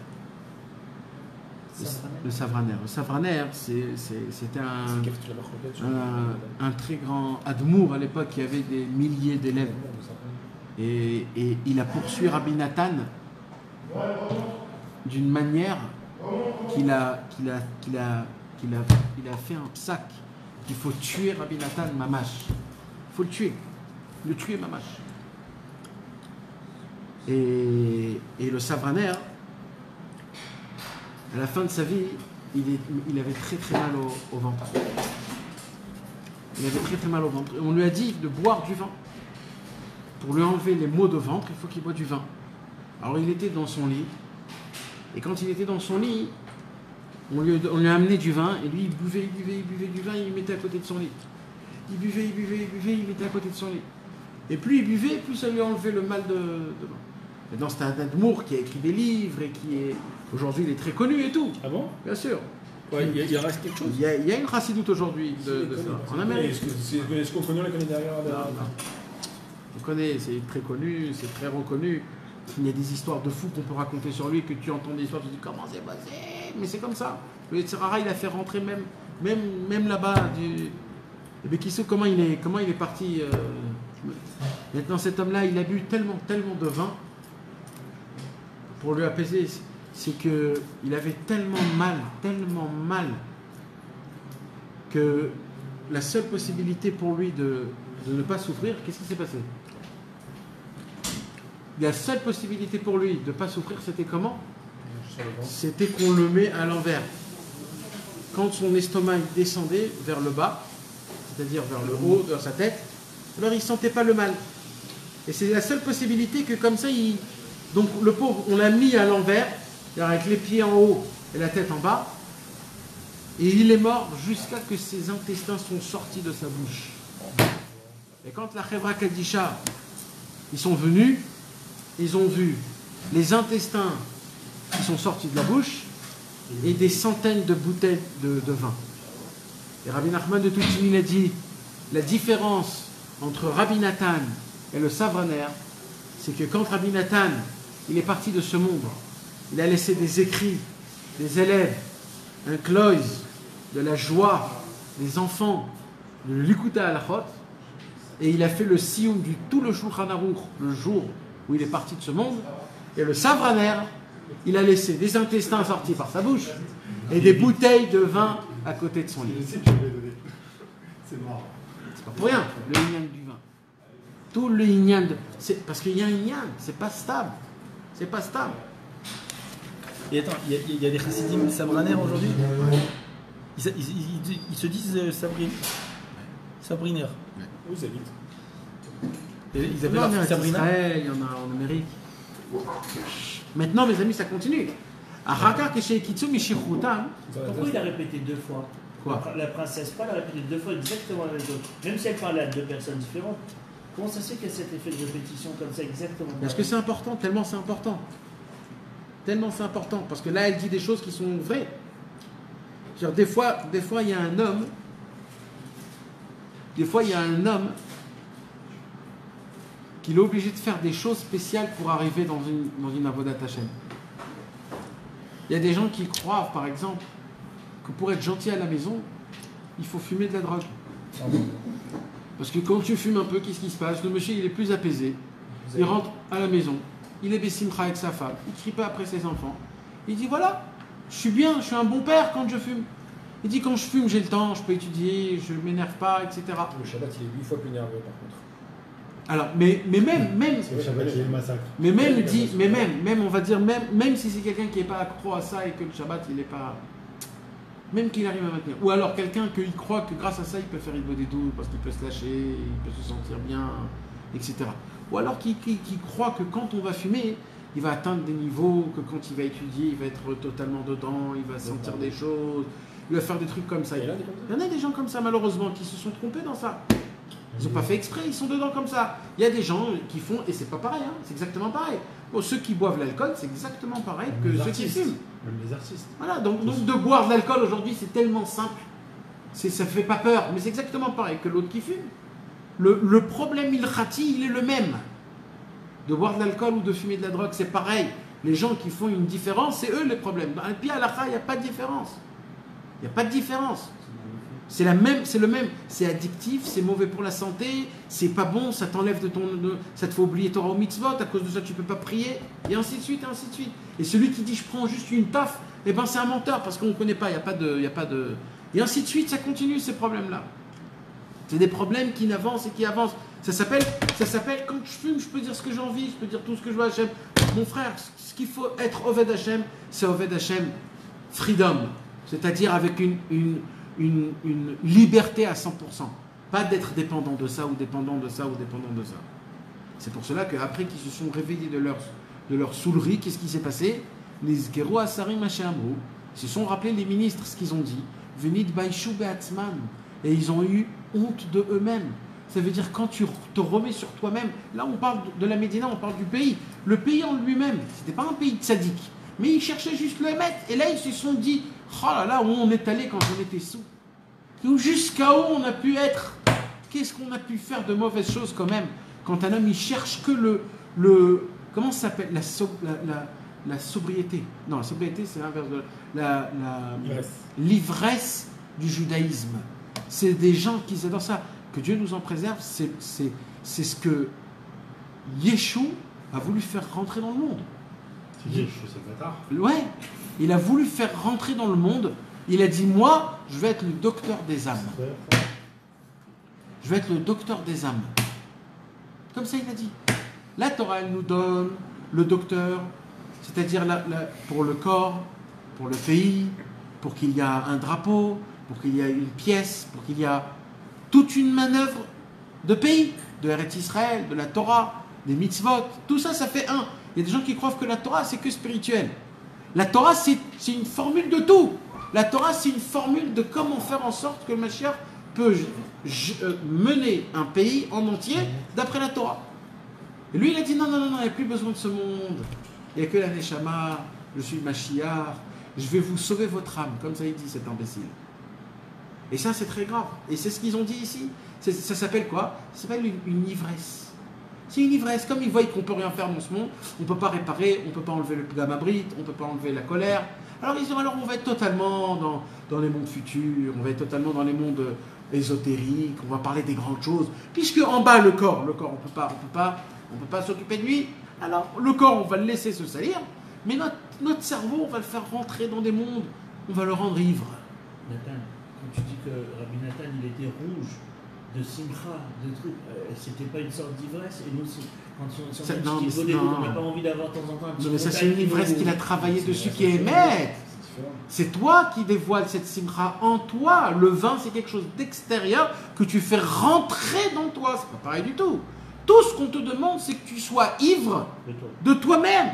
Le Savraner. Le Savraner, c'était un très grand admour à l'époque qui avait des milliers d'élèves. Et il a poursuivi Rabbi Nathan d'une manière qu'il a fait un psaque qu'il faut tuer Rabbi Nathan Mamash. Il faut le tuer. Le tuer Mamash. Et le Savraner, à la fin de sa vie, il avait très très mal au ventre. Il avait très très mal au ventre. Et on lui a dit de boire du vin. Pour lui enlever les maux de ventre, il faut qu'il boive du vin. Alors il était dans son lit. Et quand il était dans son lit, on lui a amené du vin. Et lui, il buvait du vin et il mettait à côté de son lit. Il buvait, il mettait à côté de son lit. Et plus il buvait, plus ça lui enlevait le mal de vin. Maintenant, c'est un admour qui a écrit des livres et qui est... Aujourd'hui, il est très connu et tout. Ah bon? Bien sûr. Ouais, il reste quelque chose? Il y a une chassidoute aujourd'hui de ça. En Amérique. Est-ce qu'on connaît derrière? On connaît, c'est très connu, c'est très reconnu. Il y a des histoires de fous qu'on peut raconter sur lui, que tu entends des histoires, tu te dis comment c'est passé? Mais c'est comme ça. Le Yetzirara, il a fait rentrer même là-bas. Et bien, qui sait comment il est parti Maintenant, cet homme-là, il a bu tellement de vin pour lui apaiser. C'est qu'il avait tellement mal, que la seule possibilité pour lui de ne pas souffrir, qu'est-ce qui s'est passé? La seule possibilité pour lui de ne pas souffrir, c'était comment? C'était qu'on le met à l'envers. Quand son estomac descendait vers le bas, c'est-à-dire vers le haut de sa tête, alors il ne sentait pas le mal. Et c'est la seule possibilité que comme ça, donc le pauvre, on l'a mis à l'envers, avec les pieds en haut et la tête en bas, et il est mort jusqu'à que ses intestins sont sortis de sa bouche. Et quand la Chevra Kadisha, ils sont venus, ils ont vu les intestins qui sont sortis de la bouche et des centaines de bouteilles de vin. Et Rabbi Nachman de Touchine a dit, la différence entre Rabbi Nathan et le Savraner, c'est que quand Rabbi Nathan, il est parti de ce monde, il a laissé des écrits, des élèves, un kloïs, de la joie, des enfants, de l'Ikuta Halachot, et il a fait le sioum du tout le Shulchan Aruch le jour où il est parti de ce monde. Et le Savraner, il a laissé des intestins sortis par sa bouche et des bouteilles de vin à côté de son lit. C'est marrant. C'est pas pour rien, le Inyan du vin. Tout le Inyan, parce qu'il y a un Inyan, c'est pas stable. C'est pas stable. Et attends, il y a des chassidim sabraner aujourd'hui. Ils se disent sabriner. Où ça vite? Ils appellent Non, leur en sabrina. Israël, il y en a en Amérique. Maintenant, mes amis, ça continue. Pourquoi il a répété deux fois? Quoi? La princesse Paul a répété deux fois exactement la même chose. Même si elle parlait à deux personnes différentes. Comment ça se fait qu'il y a cet effet de répétition comme ça exactement? Parce que c'est important, tellement c'est important. Tellement c'est important. Parce que là, elle dit des choses qui sont vraies. Genre, des fois, il y a un homme. Des fois, il y a un homme qu'il est obligé de faire des choses spéciales pour arriver dans une avodat Hashem. Il y a des gens qui croient, par exemple, que pour être gentil à la maison, il faut fumer de la drogue. Parce que quand tu fumes un peu, qu'est-ce qui se passe? Le monsieur, il est plus apaisé. Il rentre à la maison. Il est bessimcha avec sa femme. Il ne crie pas après ses enfants. Il dit, voilà, je suis bien, je suis un bon père quand je fume. Il dit, quand je fume, j'ai le temps, je peux étudier, je ne m'énerve pas, etc. Le Shabbat, il est 8 fois plus nerveux par contre. Alors, mais même, C'est le Shabbat qui est le massacre. mais même, dit, mais même, on va dire, même si c'est quelqu'un qui n'est pas accro à ça et que le Shabbat, il n'est pas... Même qu'il arrive à maintenir. Ou alors quelqu'un qui croit que grâce à ça, il peut faire une des doux parce qu'il peut se lâcher, il peut se sentir bien, etc. Ou alors qui croit que quand on va fumer, il va atteindre des niveaux, que quand il va étudier, il va être totalement dedans, il va sentir des choses, il va faire des trucs comme ça. Il y en a des gens comme ça, malheureusement, qui se sont trompés dans ça. Ils n'ont pas fait exprès, ils sont dedans comme ça. Il y a des gens qui font, et c'est pas pareil, hein, c'est exactement pareil. Bon, ceux qui boivent l'alcool, c'est exactement pareil que ceux qui fument. Même les artistes. Voilà, donc de boire de l'alcool aujourd'hui, c'est tellement simple. Ça fait pas peur, mais c'est exactement pareil que l'autre qui fume. Le problème ilkhati, il est le même. De boire de l'alcool ou de fumer de la drogue, c'est pareil. Les gens qui font une différence, c'est eux les problèmes. Dans le pied à l'akha, il n'y a pas de différence. Il n'y a pas de différence. C'est le même. C'est addictif, c'est mauvais pour la santé, c'est pas bon, ça t'enlève ça te fait oublier Torah ou mitzvot, à cause de ça tu peux pas prier, et ainsi de suite, et ainsi de suite. Et celui qui dit je prends juste une taf, eh ben c'est un menteur parce qu'on ne connaît pas, il n'y a pas de. Et ainsi de suite, ça continue ces problèmes-là. C'est des problèmes qui n'avancent et qui avancent. Ça s'appelle quand je fume, je peux dire ce que j'ai envie, je peux dire tout ce que je veux à Hachem. Mon frère, ce qu'il faut être Oved Hachem, c'est Oved Hachem freedom, c'est-à-dire avec une liberté à 100%. Pas d'être dépendant de ça ou dépendant de ça ou dépendant de ça. C'est pour cela qu'après qu'ils se sont réveillés de leur soulerie, qu'est-ce qui s'est passé? Les Zgero Asarim Hachamrou se sont rappelés les ministres ce qu'ils ont dit. Venid Baishu Beatzman. Et ils ont eu honte de eux-mêmes. Ça veut dire quand tu te remets sur toi-même. Là on parle de la Médina, on parle du pays. Le pays en lui-même, c'était pas un pays de sadique. Mais ils cherchaient juste le mettre. Et là ils se sont dit, oh là là, où on est allé quand on était sous. Jusqu'à où on a pu être. Qu'est-ce qu'on a pu faire de mauvaises choses quand même. Quand un homme il cherche que le comment ça s'appelle la sobriété. Non, la sobriété c'est l'inverse de l'ivresse du judaïsme. C'est des gens qui adorent ça. Que Dieu nous en préserve, c'est ce que Yeshua a voulu faire rentrer dans le monde. C'est le bâtard. Ouais, il a voulu faire rentrer dans le monde. Il a dit, moi, je vais être le docteur des âmes. Je vais être le docteur des âmes. Comme ça, il a dit. La Torah, elle nous donne le docteur, c'est-à-dire pour le corps, pour le pays, pour qu'il y ait un drapeau, pour qu'il y ait une pièce, pour qu'il y ait toute une manœuvre de pays, de Eretz Israël, de la Torah, des mitzvot. Tout ça, ça fait un. Il y a des gens qui croient que la Torah, c'est que spirituel. La Torah, c'est une formule de tout. La Torah, c'est une formule de comment faire en sorte que le Mashiach peut mener un pays en entier d'après la Torah. Et lui, il a dit non, il n'y a plus besoin de ce monde. Il n'y a que la Neshama, je suis le Mashiach. je vais vous sauver votre âme, comme ça il dit cet imbécile. Et ça c'est très grave. Et c'est ce qu'ils ont dit ici. Ça s'appelle quoi? Ça s'appelle une ivresse. C'est une ivresse. Comme ils voient qu'on ne peut rien faire dans ce monde, on ne peut pas réparer, on ne peut pas enlever le gamma-brite, on ne peut pas enlever la colère. Alors ils disent, alors on va être totalement dans les mondes futurs, on va être totalement dans les mondes ésotériques, on va parler des grandes choses. Puisque en bas, le corps, on peut pas s'occuper de lui. Alors le corps, on va le laisser se salir, mais notre cerveau, on va le faire rentrer dans des mondes, on va le rendre ivre. Nathan, quand tu dis que Rabbi Nathan, il était rouge, de simcha, de trucs, c'était pas une sorte d'ivresse. Et nous, quand on n'a pas envie d'avoir de temps en temps un petit. Non, mais ça, c'est une ivresse qu'il a travaillé dessus, qui est émette. C'est toi qui dévoile cette simcha en toi. Le vin, c'est quelque chose d'extérieur que tu fais rentrer dans toi. C'est pas pareil du tout. Tout ce qu'on te demande, c'est que tu sois ivre de toi-même,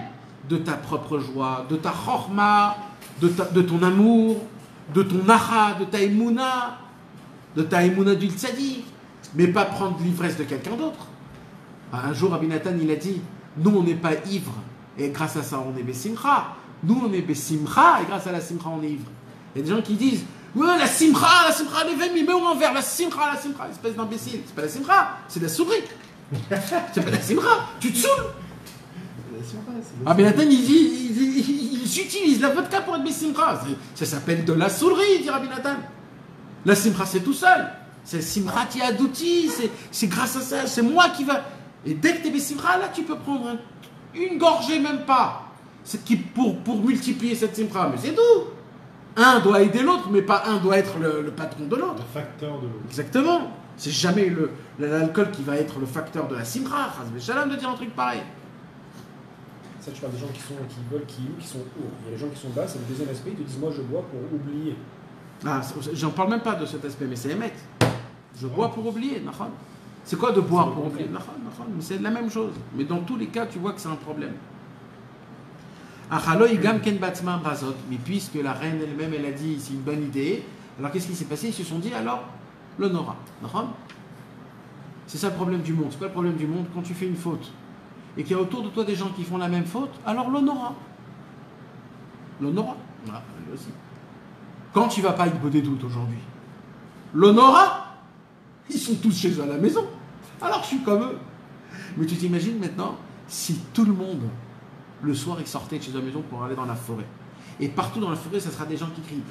de ta propre joie, de ta chorma, de ton amour, de ton acha, de ta émouna du tzaddik, mais pas prendre l'ivresse de quelqu'un d'autre. Un jour, Rabbi Nathan, il a dit, nous, on n'est pas ivre, et grâce à ça, on est bessimcha. Nous, on est bessimcha, et grâce à la simcha, on est ivre. Il y a des gens qui disent, ouais, la simcha, les veines, mais on envers la simcha, espèce d'imbécile. C'est pas la simcha, c'est la souris. C'est pas la simcha, tu te saoules. Rabbi Nathan, ils utilisent la vodka pour être bessimcha. Ça s'appelle de la soulerie, dit Rabbi Nathan. La simcha, c'est tout seul. C'est simcha qui adouti, c'est grâce à ça, c'est moi qui va. Et dès que tu es simcha, là, tu peux prendre une gorgée, même pas. C'est pour multiplier cette simcha, mais c'est tout. Un doit aider l'autre, mais pas un doit être le patron de l'autre. Le facteur de l'autre. Exactement. C'est jamais l'alcool qui va être le facteur de la simcha. Shalom de dire un truc pareil. Ça, tu parles des gens qui sont hauts. Il y a les gens qui sont bas, c'est le deuxième aspect, ils te disent, moi je bois pour oublier. Ah, j'en parle même pas de cet aspect, mais c'est émettre. Je bois pour oublier, nachon. C'est quoi de boire pour oublier? Nachon. Mais c'est la même chose. Mais dans tous les cas, tu vois que c'est un problème. Mais puisque la reine elle-même, elle a dit, c'est une bonne idée, alors qu'est-ce qui s'est passé? Ils se sont dit, alors, l'honora. C'est ça le problème du monde. C'est quoi le problème du monde? Quand tu fais une faute, et qu'il y a autour de toi des gens qui font la même faute, alors l'honora. L'honora. Voilà, lui aussi. Quand tu vas pas avec des doutes aujourd'hui, l'honora, ils sont tous chez eux à la maison. Alors je suis comme eux. Mais tu t'imagines maintenant, si tout le monde, le soir, il sortait de chez eux à la maison pour aller dans la forêt. Et partout dans la forêt, ça sera des gens qui crient.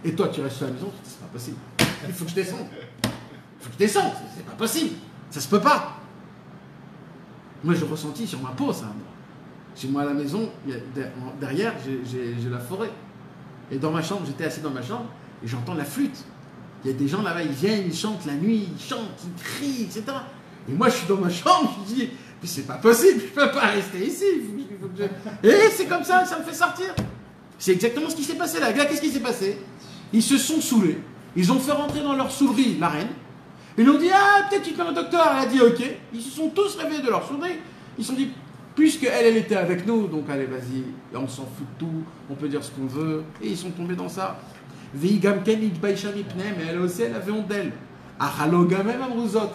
Et toi, tu restes à la maison, c'est pas possible. Il faut que je descende. Il faut que je descende. C'est pas possible. Ça se peut pas. Moi, je ressenti sur ma peau, ça. Chez moi à la maison, derrière, j'ai la forêt. Et dans ma chambre, j'étais assis dans ma chambre et j'entends la flûte. Il y a des gens là-bas, ils viennent, ils chantent la nuit, ils chantent, ils crient, etc. Et moi, je suis dans ma chambre, je dis, mais c'est pas possible, je peux pas rester ici. Et c'est comme ça me fait sortir. C'est exactement ce qui s'est passé là. Là, qu'est-ce qui s'est passé? Ils se sont saoulés. Ils ont fait rentrer dans leur soulerie la reine. Ils lui ont dit, ah, peut-être tu te mets un docteur. Elle a dit, ok. Ils se sont tous réveillés de leur soulerie. Ils se sont dit, puisque elle était avec nous, donc allez, vas-y, on s'en fout de tout, on peut dire ce qu'on veut. Et ils sont tombés dans ça. Mais elle aussi, elle avait honte d'elle.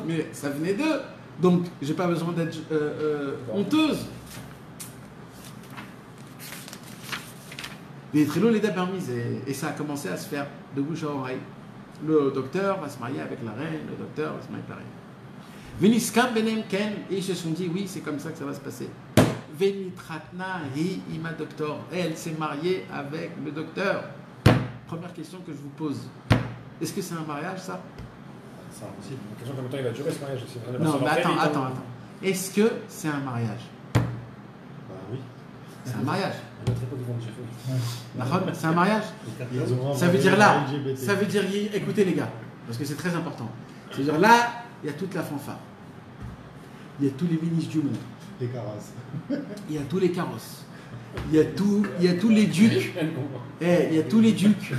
Mais ça venait d'eux. Donc, j'ai pas besoin d'être honteuse. Et ça a commencé à se faire de bouche à oreille. Le docteur va se marier avec la reine, le docteur va se marier avec la reine. Et ils se sont dit, oui, c'est comme ça que ça va se passer. Venitratna hi ima doctor. Elle s'est mariée avec le docteur. Première question que je vous pose. Est-ce que c'est un mariage, ça? C'est impossible. La question, combien de temps il va durer ce mariage aussi? Non, mais attends. Est-ce que c'est un mariage? Bah oui. C'est un mariage. À notre époque, ils vont dire C'est un mariage. Ça veut dire là. Ça veut dire, écoutez les gars, parce que c'est très important. Ça veut dire là, il y a toute la fanfare. Il y a tous les ministres du monde. Les carrosses. Il y a tous les carrosses. Il y a tous les ducs. Il y a tous les ducs.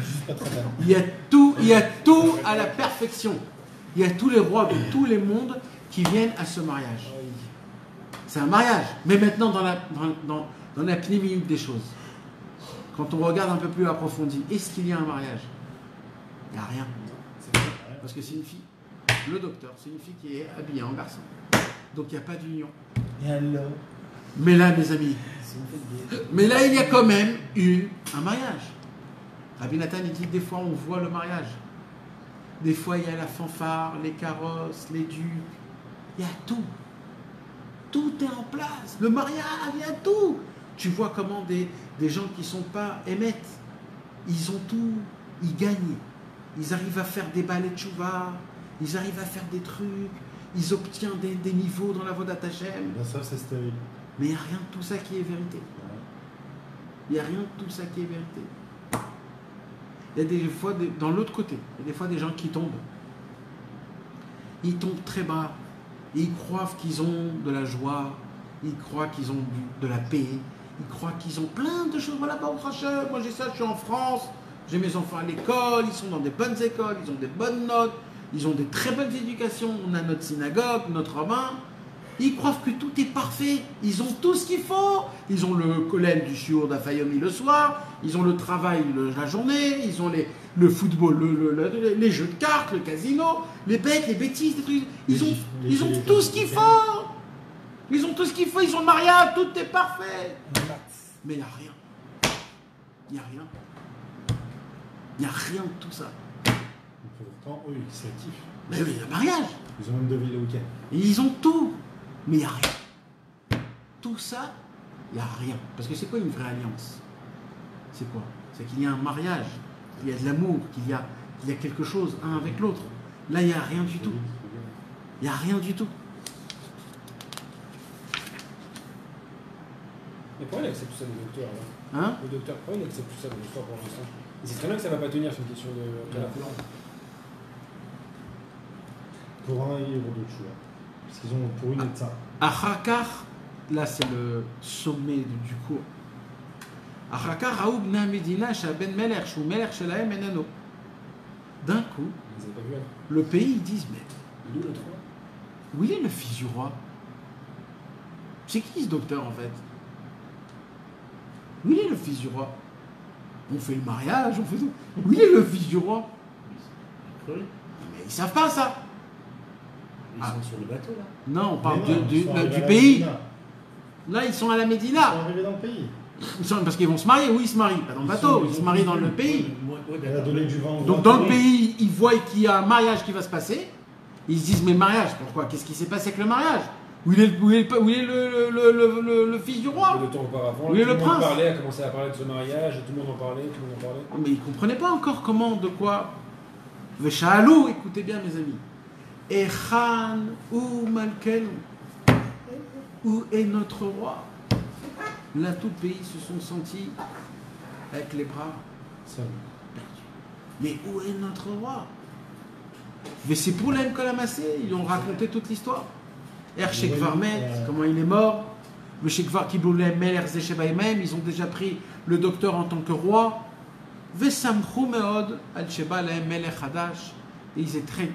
Il y a tout à la perfection. Il y a tous les rois de tous les mondes qui viennent à ce mariage. C'est un mariage. Mais maintenant, dans la minute des choses, quand on regarde un peu plus approfondi, est-ce qu'il y a un mariage? Il n'y a rien. Parce que c'est une fille. Le docteur, c'est une fille qui est habillée en garçon. Donc il n'y a pas d'union. Et alors? Mais là, mes amis, Si on fait des- mais là, il y a quand même un mariage. Rabbi Nathan, il dit, des fois, on voit le mariage. Des fois, il y a la fanfare, les carrosses, les dupes. Il y a tout. Tout est en place. Le mariage, il y a tout. Tu vois comment des gens qui ne sont pas émettent, ils ont tout, ils gagnent. Ils arrivent à faire des balais de chouva, ils arrivent à faire des trucs, ils obtiennent des niveaux dans la voie d'Atachem. Bien sûr, c'est stérile. Mais il n'y a rien de tout ça qui est vérité. Il n'y a rien de tout ça qui est vérité. Il y a des fois, dans l'autre côté, il y a des fois des gens qui tombent. Ils tombent très bas. Ils croient qu'ils ont de la joie. Ils croient qu'ils ont de la paix. Ils croient qu'ils ont plein de choses. Voilà, Baruch Hashem, moi j'ai ça, je suis en France. J'ai mes enfants à l'école. Ils sont dans des bonnes écoles. Ils ont des bonnes notes. Ils ont des très bonnes éducations. On a notre synagogue, notre rabbin. Ils croient que tout est parfait. Ils ont tout ce qu'il faut. Ils ont le collège du shiur d'Afayomi le soir. Ils ont le travail la journée. Ils ont le football, les jeux de cartes, le casino, les bêtes, les bêtises, les trucs. Ils ont tout ce qu'il faut. Ils ont tout ce qu'il faut. Ils ont le mariage. Tout est parfait. Mais il n'y a rien. Il n'y a rien. Il n'y a rien de tout ça. Pourtant, eux, ils s'activent. Mais oui, il y a un mariage. Ils ont même 2 villes le week-end. Et ils ont tout. Mais il n'y a rien. Tout ça, il n'y a rien. Parce que c'est quoi une vraie alliance? C'est quoi? C'est qu'il y a un mariage, qu'il y a de l'amour, qu'il y a quelque chose un avec l'autre. Là, il n'y a rien du tout. Il n'y a rien du tout. Mais pourquoi il accepte tout ça, le docteur là Hein? Le docteur, pourquoi il accepte tout ça, le docteur, pour l'instant? Il sait très bien que ça ne va pas tenir, c'est une question de la couleur. Pour un et pour d'autres choix. Parce qu'ils ont pour une et de ça. Achakar, là c'est le sommet du cours. Achakar Raoub Na Medina Shaben Meler Shou Meler Shelaem Enano. D'un coup, Ils n'avaient pas vu, hein. le pays, ils disent, mais D'où le 3? où il est le fils du roi? C'est qui ce docteur en fait? Où il est le fils du roi? On fait le mariage, on fait tout. Où il est le fils du roi? Oui. Mais ils savent pas ça. Ils Ah. sont sur le bateau là. Non, on parle Mais non, ils sont arrivés du à la pays. Médina. Là, ils sont à la Ils Médina. sont arrivés dans le pays. Parce qu'ils vont se marier. Oui, ils se marient. Pas dans le bateau, ils se marient dans le pays. Elle a donné du vent. Donc dans le pays, ils voient qu'il y a un mariage qui va se passer. Ils se disent, mais mariage, pourquoi? Qu'est-ce qui s'est passé avec le mariage? Où il est le fils du roi? Le temps auparavant, Oui, tout le le monde prince. parlait, a commencé à parler de ce mariage, et tout le monde en parlait, tout le monde en parlait. Mais ils ne comprenaient pas encore comment, de quoi. Veshalou, écoutez bien mes amis. Echan ou Malkenu. Où est notre roi? Là, tout le pays se sont sentis avec les bras Seul. perdus. Mais où est notre roi? C'est pour l'aime Kolamassé, ils lui ont raconté toute l'histoire. Ershek Varmet, comment il est mort. Le Shekvar Kiboulem Meler Zeshebaïmem, ils ont déjà pris le docteur en tant que roi. Vesamchou Meod, Al Sheba Lahem Melech Hadash. Et ils étaient très